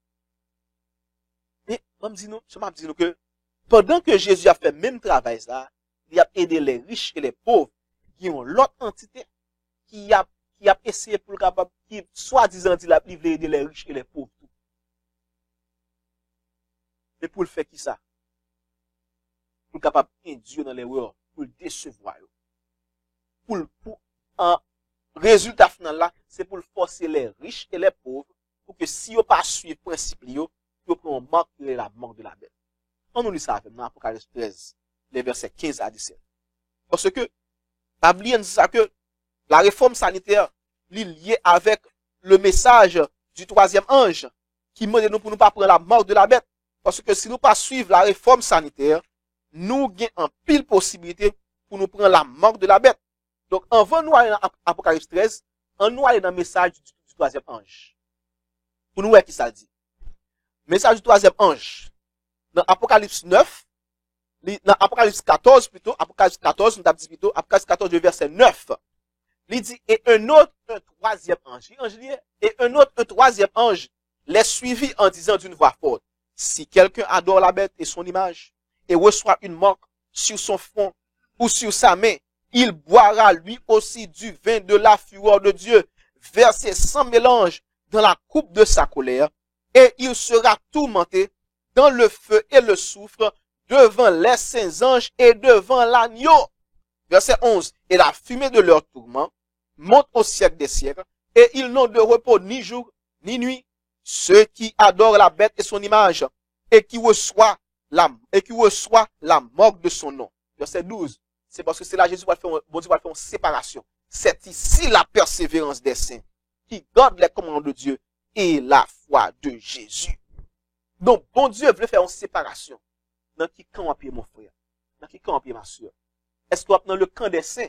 Mais, je me dis nous que, pendant que Jésus a fait le même travail, ça, il a aidé les riches et les pauvres qui ont l'autre entité qui a essayé pour le capable, qui soi-disant dit la livre aider les riches et les pauvres. Mais pour le faire qui ça? Pour le capable induire dans l'erreur, pour le décevoir. Pour un résultat final là, c'est pour le forcer les riches et les pauvres pour que si on pas suivre le principe, ils prennent marque la mort de la bête. On nous lit ça dans Apocalypse 13, les versets 15 à 17. Parce que, la Bible dit ça que la réforme sanitaire est liée avec le message du troisième ange qui demande nous pour nous pas prendre la mort de la bête. Parce que si nous pas suivre la réforme sanitaire, nous gagnons en pile possibilité pour nous prendre la mort de la bête. Donc, avant nous aller dans Apocalypse 13, on nous aller dans le message du troisième ange. Pour nous voir qui ça dit. Message du troisième ange. Dans Apocalypse 9, dans Apocalypse 14 plutôt, Apocalypse 14, nous avons dit plutôt, Apocalypse 14, verset 9. Il dit, et un troisième ange, un troisième ange les suivit en disant d'une voix forte, si quelqu'un adore la bête et son image, et reçoit une marque sur son front ou sur sa main, il boira lui aussi du vin de la fureur de Dieu, versé sans mélange dans la coupe de sa colère, et il sera tourmenté dans le feu et le soufre, devant les saints anges et devant l'agneau. Verset 11. Et la fumée de leur tourment monte au siècle des siècles, et ils n'ont de repos ni jour ni nuit, ceux qui adorent la bête et son image, et qui reçoit la mort de son nom. Verset 12. C'est parce que c'est là Jésus va faire, bon Dieu va faire une séparation. C'est ici la persévérance des saints, qui gardent les commandements de Dieu et la foi de Jésus. Donc, bon Dieu veut faire une séparation. Dans qui camp appuyer mon frère? Dans qui camp appuyer ma soeur? Est-ce qu'on est dans le camp des saints,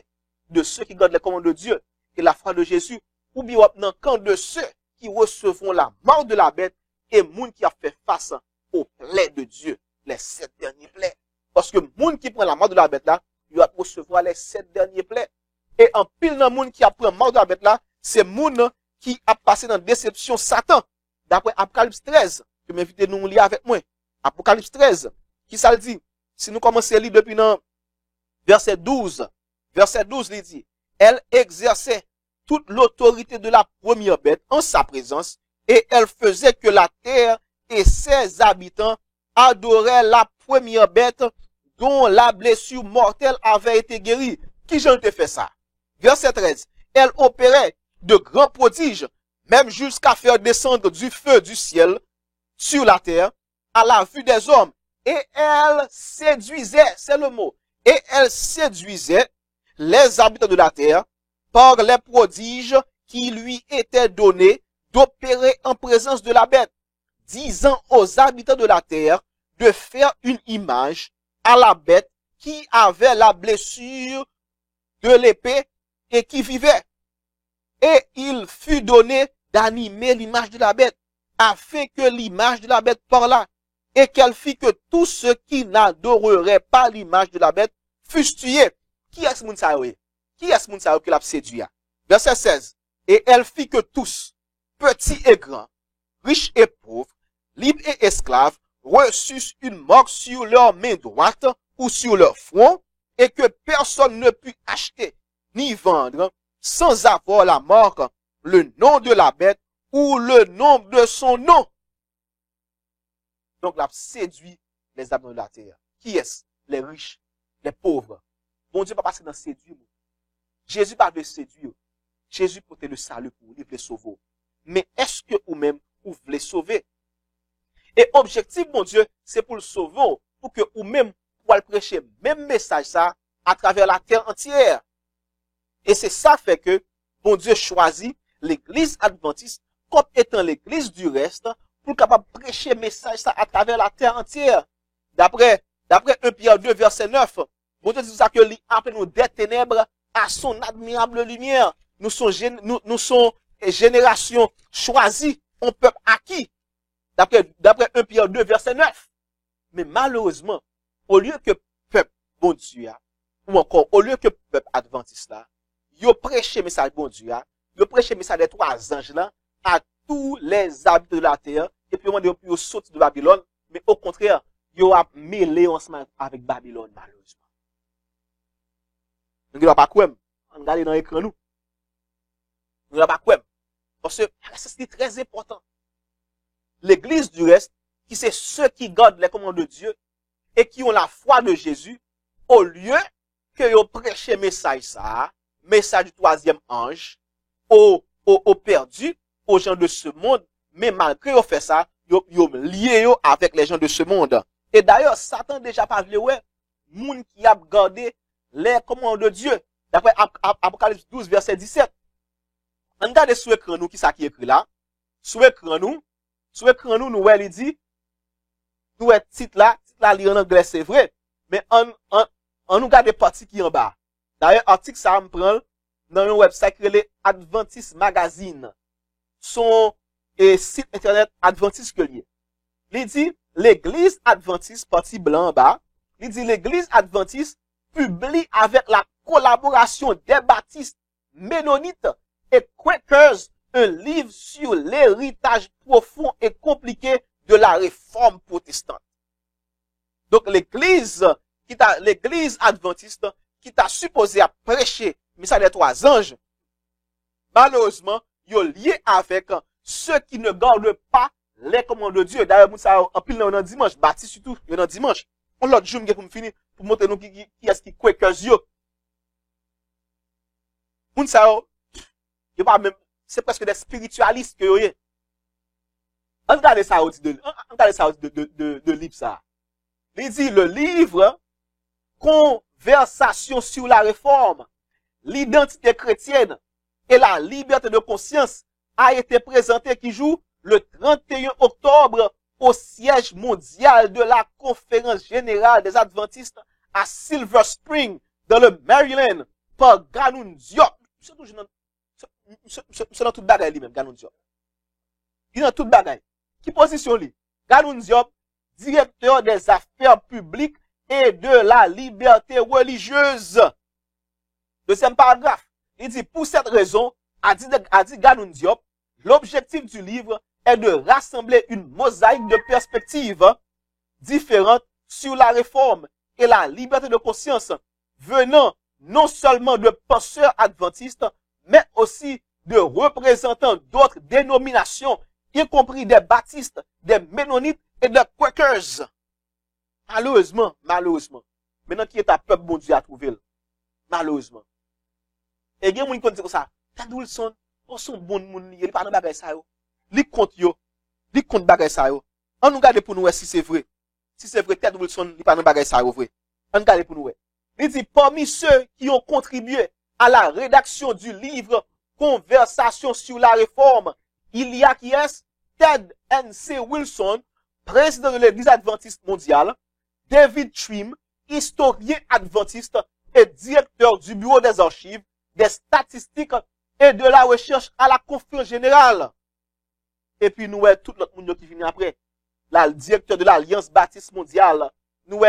de ceux qui gardent les commandes de Dieu et la foi de Jésus, ou bien dans le camp de ceux qui recevront la mort de la bête et moun qui a fait face aux plaies de Dieu, les 7 derniers plaies. Parce que moun qui prend la mort de la bête là, il va recevoir les 7 derniers plaies. Et en pile dans moun qui a pris la mort de la bête là, c'est moun qui a passé dans déception Satan. D'après Apocalypse 13, que m'invite nous lire avec moi. Apocalypse 13, qui ça le dit? Si nous commençons à lire depuis dans verset 12, il dit, elle exerçait toute l'autorité de la première bête en sa présence, et elle faisait que la terre et ses habitants adoraient la première bête dont la blessure mortelle avait été guérie. Qui j'en te fait ça? Verset 13. Elle opérait de grands prodiges, même jusqu'à faire descendre du feu du ciel sur la terre, à la vue des hommes. Et elle séduisait, c'est le mot, et elle séduisait les habitants de la terre par les prodiges qui lui étaient donnés d'opérer en présence de la bête, disant aux habitants de la terre de faire une image à la bête qui avait la blessure de l'épée et qui vivait. Et il fut donné d'animer l'image de la bête, afin que l'image de la bête parlât, et qu'elle fit que tous ceux qui n'adoreraient pas l'image de la bête fussent tués. Qui est-ce moun sa yo? Qui est-ce moun sa yo qui l'a séduit? Verset 16. Et elle fit que tous, petits et grands, riches et pauvres, libres et esclaves, reçussent une marque sur leur main droite ou sur leur front, et que personne ne put acheter ni vendre sans avoir la marque, le nom de la bête ou le nom de son nom. Donc, l'a séduit les habitants de la terre. Qui est-ce? Les riches, les pauvres. Bon Dieu pas passer dans séduire. Jésus pas de séduire. Jésus portait le salut pour lui, les sauver. Mais est-ce que ou même vous voulez sauver? Et objectif, mon Dieu, c'est pour le sauver, pour que ou même pour le prêcher même message ça à travers la terre entière. Et c'est ça fait que bon Dieu choisit l'église adventiste comme étant l'église du reste pour capable prêcher message ça à travers la terre entière. D'après 1 Pierre 2 verset 9, bon Dieu dit ça que lui appelle nous des ténèbres à son admirable lumière. Nous sommes génération choisie, un peuple acquis. D'après 1 Pierre 2 verset 9. Mais malheureusement, au lieu que peuple bon Dieu, ou encore au lieu que peuple adventiste là, yo prêché message bon Dieu, yo prêché message des 3 anges là à tous les habitants de la terre, et puis on dit yo sorti de Babylone, mais au contraire, yo a mêlé ensemble avec Babylone malheureusement. Nous ne pas quoi, on regarde dans l'écran nous. Nous ne pas quoi. Parce que c'est très important. L'église du reste, qui c'est ceux qui gardent les commandements de Dieu et qui ont la foi de Jésus, au lieu que yo prêcher message ça, message du 3e ange, aux perdus, aux gens de ce monde, mais malgré yo fait ça, yo lié yo avec les gens de ce monde. Et d'ailleurs, Satan déjà pas vle ouais, moun qui a gardé les commandements de Dieu. D'après Apocalypse 12 verset 17. On regarde sur l'écran nous qui ça qui écrit là. Sur l'écran nous, nous ouais il dit nous est titre là li en anglais c'est vrai, mais on nous regarde partie qui en bas. D'ailleurs, article ça me prend dans un website qui est Adventist Magazine. Son site internet Adventist que lié. Il dit l'église adventiste partie blanc en bas. Il dit l'église adventiste publie avec la collaboration des baptistes, ménonites et quakers un livre sur l'héritage profond et compliqué de la réforme protestante. Donc l'église adventiste qui t'a supposé à prêcher message des 3 anges, malheureusement, yo lié avec ceux qui ne gardent pas les commandements de Dieu. D'ailleurs, ça en pile dans dimanche, baptiste surtout, dans dimanche. On l'autre jour pour me finir pour montrer nous qui est-ce qui quakers yo. Moun ça yo pas même c'est presque des spiritualistes que yo yé. On regarde ça de livre ça. Il dit le livre Conversation sur la réforme, l'identité chrétienne et la liberté de conscience a été présenté qui joue le 31 octobre au siège mondial de la conférence générale des adventistes à Silver Spring dans le Maryland par Ganoun Diop. C'est dans toute bagaille lui-même, Ganoun Diop. Il est dans toute bagaille. Qui position lui? Ganoun Diop, directeur des affaires publiques et de la liberté religieuse. Deuxième paragraphe. Il dit, pour cette raison, a dit Ganoun Diop, l'objectif du livre est de rassembler une mosaïque de perspectives différentes sur la réforme et la liberté de conscience venant non seulement de penseurs adventistes, mais aussi de représentants d'autres dénominations, y compris des baptistes, des ménonites et des quakers. Malheureusement, maintenant qui est un peuple bon Dieu à trouver, malheureusement. Et il y a des gens qui disent ça, Ted Wilson, on son bon moun, il pas dans bagay ça yo. Li compte yo. Li compte bagay ça yo. On nous garde pour nous si c'est vrai. Si c'est vrai, Ted Wilson, il pas dans bagay ça yo vrai. On garde pour nous. Il dit, parmi ceux qui ont contribué à la rédaction du livre Conversation sur la réforme, il y a qui est Ted N.C. Wilson, président de l'Église adventiste mondiale, David Trim, historien adventiste et directeur du bureau des archives, des statistiques et de la recherche à la conférence générale. Et puis nous, tout notre monde qui vient après, le directeur de l'Alliance baptiste mondiale, nous,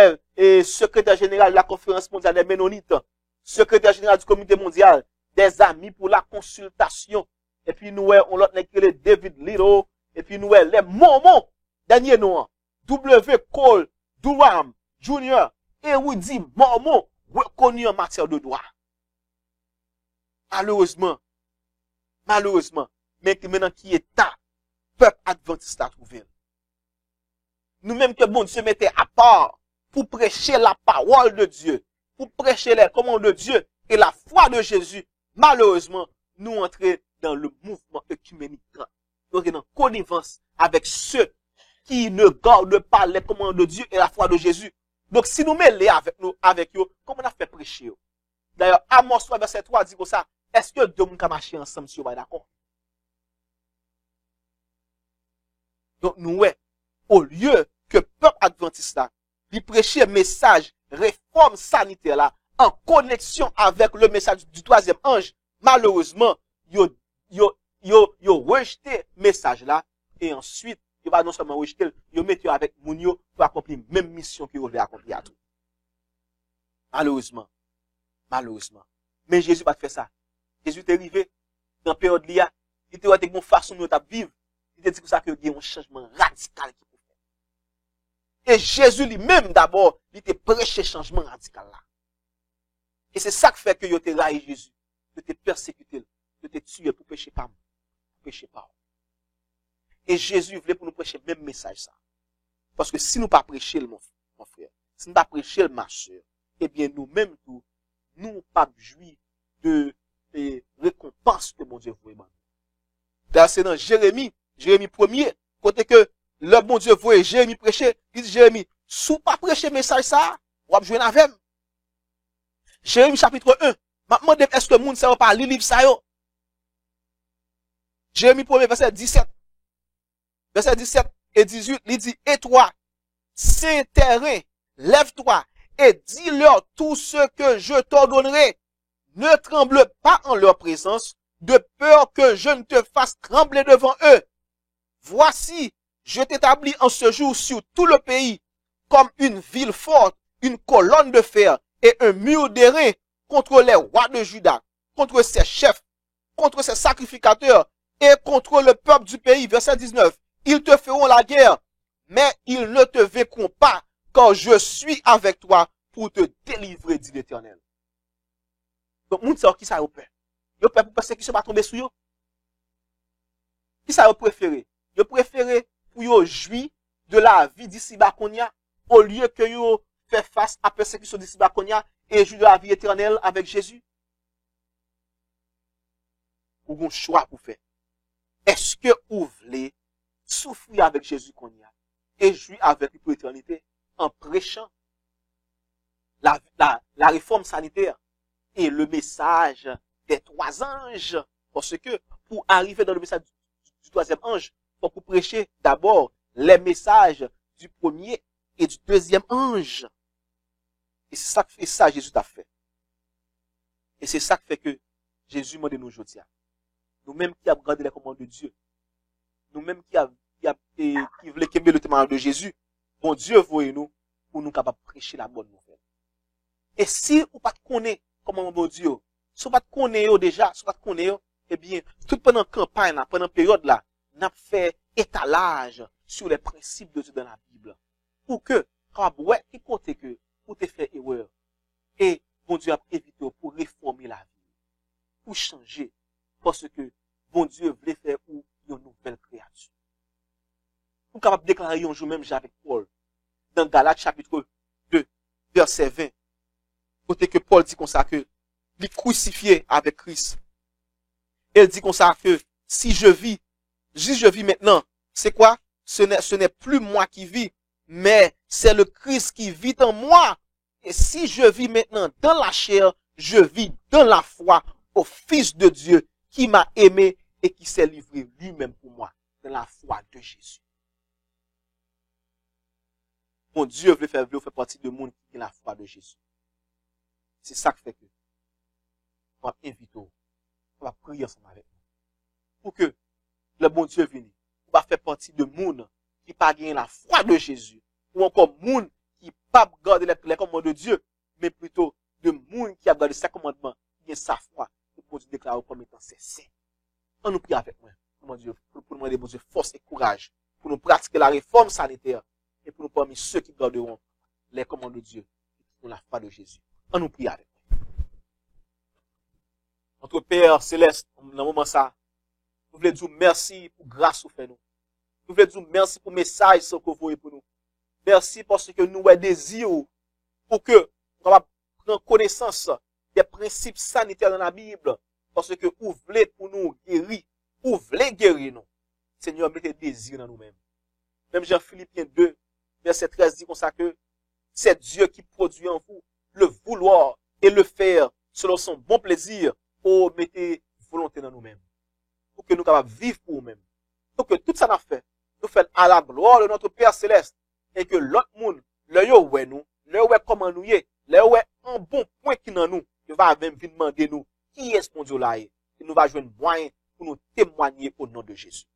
secrétaire général de la conférence mondiale des Ménonites, secrétaire général du comité mondial, des amis pour la consultation. Et puis nous, on l'a écrit David Little, et puis nous, les Mormons, dernier nom, W. Cole Durham Jr. et Woody Mormon, reconnus en matière de droit. Malheureusement, mais maintenant qui est ta peuple adventiste à trouver. Nous-mêmes que bon Dieu mettait à part pour prêcher la parole de Dieu, pour prêcher les commandes de Dieu et la foi de Jésus, malheureusement, nous entrons dans le mouvement œcuménique. Nous sommes en connivence avec ceux qui ne gardent pas les commandes de Dieu et la foi de Jésus. Donc, si nous mêlons avec eux, comment on a fait prêcher? D'ailleurs, Amos 3, verset 3 dit comme ça, est-ce que deux monde marcher ensemble si on va d'accord? Donc, nous, au lieu que peuple adventiste là, lui prêcher message, réforme sanitaire là, en connexion avec le message du troisième ange, malheureusement, yo rejeté message là, et ensuite, il va non seulement rejeter, il met avec Mounio pour accomplir la même mission qu'il veut accomplir à tout. Malheureusement. Mais Jésus va faire ça. Jésus est arrivé dans la période d'Lia, il était avec une façon de vivre. Il était dit que ça qu'il y a un changement radical qui peut faire. Et Jésus lui-même d'abord, il était prêché changement radical là. Et c'est ça qui fait que il était raillé Jésus. Il était persécuté, il était tué pour pécher pas. Et Jésus voulait pour nous prêcher le même message ça. Parce que si nous pas prêcher mon frère, si nous pas prêcher ma soeur, eh bien nous-mêmes tout, nous pas jouir de récompense que mon Dieu voulait. D'ailleurs, c'est dans Jérémie 1er, côté que le bon Dieu voulait Jérémie prêcher, il dit Jérémie, sous pas prêcher message ça, ou va jouer avec. Jérémie chapitre 1, maintenant est-ce que le monde sait pas lire livre ça yo? Jérémie 1er verset 17. Verset 17 et 18, il dit, et toi, saint terrain, lève-toi et dis-leur tout ce que je t'ordonnerai. Ne tremble pas en leur présence, de peur que je ne te fasse trembler devant eux. Voici, je t'établis en ce jour sur tout le pays, comme une ville forte, une colonne de fer et un mur d'airain contre les rois de Juda, contre ses chefs, contre ses sacrificateurs et contre le peuple du pays. Verset 19. Ils te feront la guerre, mais ils ne te vaincront pas, car je suis avec toi pour te délivrer, dit l'Éternel. Donc, moun sa qui ça yo peur? Yo peur pour persécution va tomber sur yo? Qui ça yo préféré? Yo préféré pour yo jouir de la vie d'ici bakonia, au lieu que yo fait face à persécution d'ici bakonia et jouir de la vie éternelle avec Jésus? Ou un choix pour faire? Est-ce que vous voulez souffrir avec Jésus qu'on y a et jouir avec lui pour l'éternité en prêchant la réforme sanitaire et le message des trois anges? Parce que pour arriver dans le message du troisième ange, il faut prêcher d'abord les messages du premier et du deuxième ange. Et c'est ça Jésus t'a fait. Et c'est ça qui fait que Jésus m'a dit nous aujourd'hui. nous-mêmes qui avons gardé les commandes de Dieu, nous-mêmes qui voulons qu'aimer le témoignage de Jésus, bon Dieu, voyez-nous, pour nous capables de prêcher la bonne nouvelle. Et si vous pas connaissez comment bon Dieu, si vous pas connaissez déjà, si vous pas connaissez, eh bien, tout pendant campagne, là, pendant période là, n'a fait étalage sur les principes de Dieu dans la Bible. Pour que, quand ouais, qui côté que, vous te fait erreur, et bon Dieu a évité pour réformer la vie, pour changer, parce que bon Dieu voulait faire une nouvelle créature. Vous capable de déclarer un jour même avec Paul, dans Galates chapitre 2, verset 20, côté que Paul dit comme ça que, il est crucifié avec Christ. Il dit comme ça que, si je vis maintenant, c'est quoi? Ce n'est plus moi qui vis, mais c'est le Christ qui vit en moi. Et si je vis maintenant dans la chair, je vis dans la foi au Fils de Dieu qui m'a aimé et qui s'est livré lui-même pour moi, dans la foi de Jésus. Mon Dieu veut faire partie du monde qui est la foi de Jésus. C'est ça qui fait que on va inviter, on va prier ensemble avec nous. Pour que le bon Dieu vienne, on va faire partie de monde qui pas gagné la foi de Jésus, ou encore monde qui pas garder les commandements de Dieu, mais plutôt de monde qui a gardé ses commandements, qui a sa foi, et pour Dieu déclarer comme étant ses saints. On nous prie avec moi, mon Dieu, pour demander bon Dieu force et courage, pour nous pratiquer la réforme sanitaire, et pour nous parmi ceux qui garderont les commandements de Dieu, pour la foi de Jésus. On nous prie avec moi. Notre Père Céleste, dans le moment ça, nous voulons dire merci pour grâce que vous faites nous. Nous voulons dire merci pour le message que vous voyez pour nous. Merci parce que nous avons désir pour que nous prenions connaissance des principes sanitaires dans la Bible. Parce que vous voulez pour nous guérir, vous voulez guérir nous. Seigneur, mettez désir dans nous-mêmes. Même Jean-Philippiens 2, verset 13 dit comme ça que c'est Dieu qui produit en vous le vouloir et le faire selon son bon plaisir. Pour mettre volonté dans nous-mêmes. Pour que nous capables vivre pour nous-mêmes. Pour que tout ça n'a fait, nous fait à la gloire de notre Père Céleste. Et que l'autre monde, le yo ouais nous, le ouais comment nous y est, le ouais un bon point qui dans nous, il va même venir demander nous, qui est ce bon Dieu là, et nous va jouer un moyen pour nous témoigner au nom de Jésus.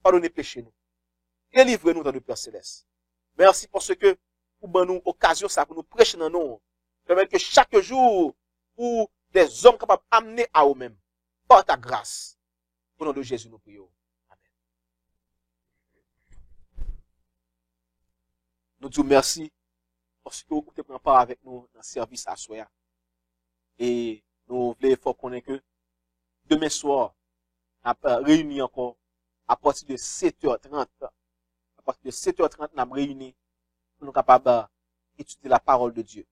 Pardonnez péché nous. Et livrez-nous dans le Père Céleste. Merci parce que, pour nous, occasion ça, pour nous prêcher dans nous, permettre que chaque jour, pour des hommes capables d'amener à eux-mêmes, par ta grâce. Au nom de Jésus, nous prions. Amen. Nous disons merci parce que vous prenez part avec nous dans le service à soi. Et nous voulons connaître que demain soir, on va réunir encore à partir de 7h30. À partir de 7h30, on va réunir pour nous capables d'étudier la parole de Dieu.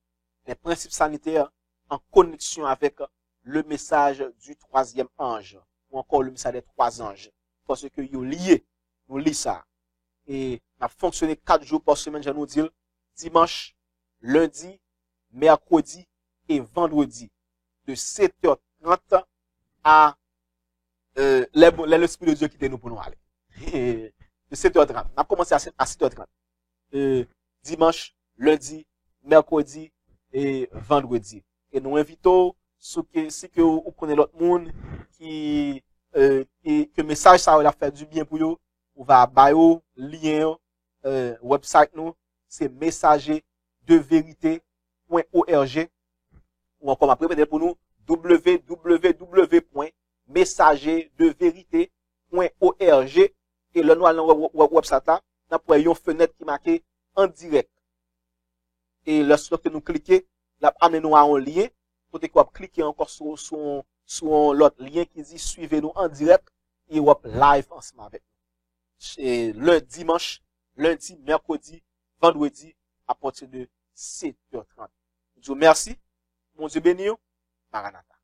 Les principes sanitaires en connexion avec le message du troisième ange, ou encore le message des trois anges. Parce que ils liés, nous lisons ça. Et on a fonctionné 4 jours par semaine, je nous dis, dimanche, lundi, mercredi et vendredi, de 7h30 à l'Esprit de Dieu qui était nous pour nous aller. De 7h30. On a commencé à 7h30. Dimanche, lundi, mercredi et vendredi. Et nous invitons, si que vous connaissez l'autre monde, que le message ça va faire du bien pour vous, on va bio lien, website nous, c'est messager-de-vérité.org, ou encore ma préparer pour nous, www.messager-de-vérité.org, et le nous allons website là, nous avons une fenêtre qui marque en direct. Et lorsque nous cliquons, là, amenez-nous à un lien, pour que vous cliquez encore sur l'autre lien qui dit suivez-nous en direct, et vous live ensemble avec nous. Et le dimanche, lundi, mercredi, vendredi, à partir de 7h30. Je vous remercie. Mon Dieu béni, Maranatha.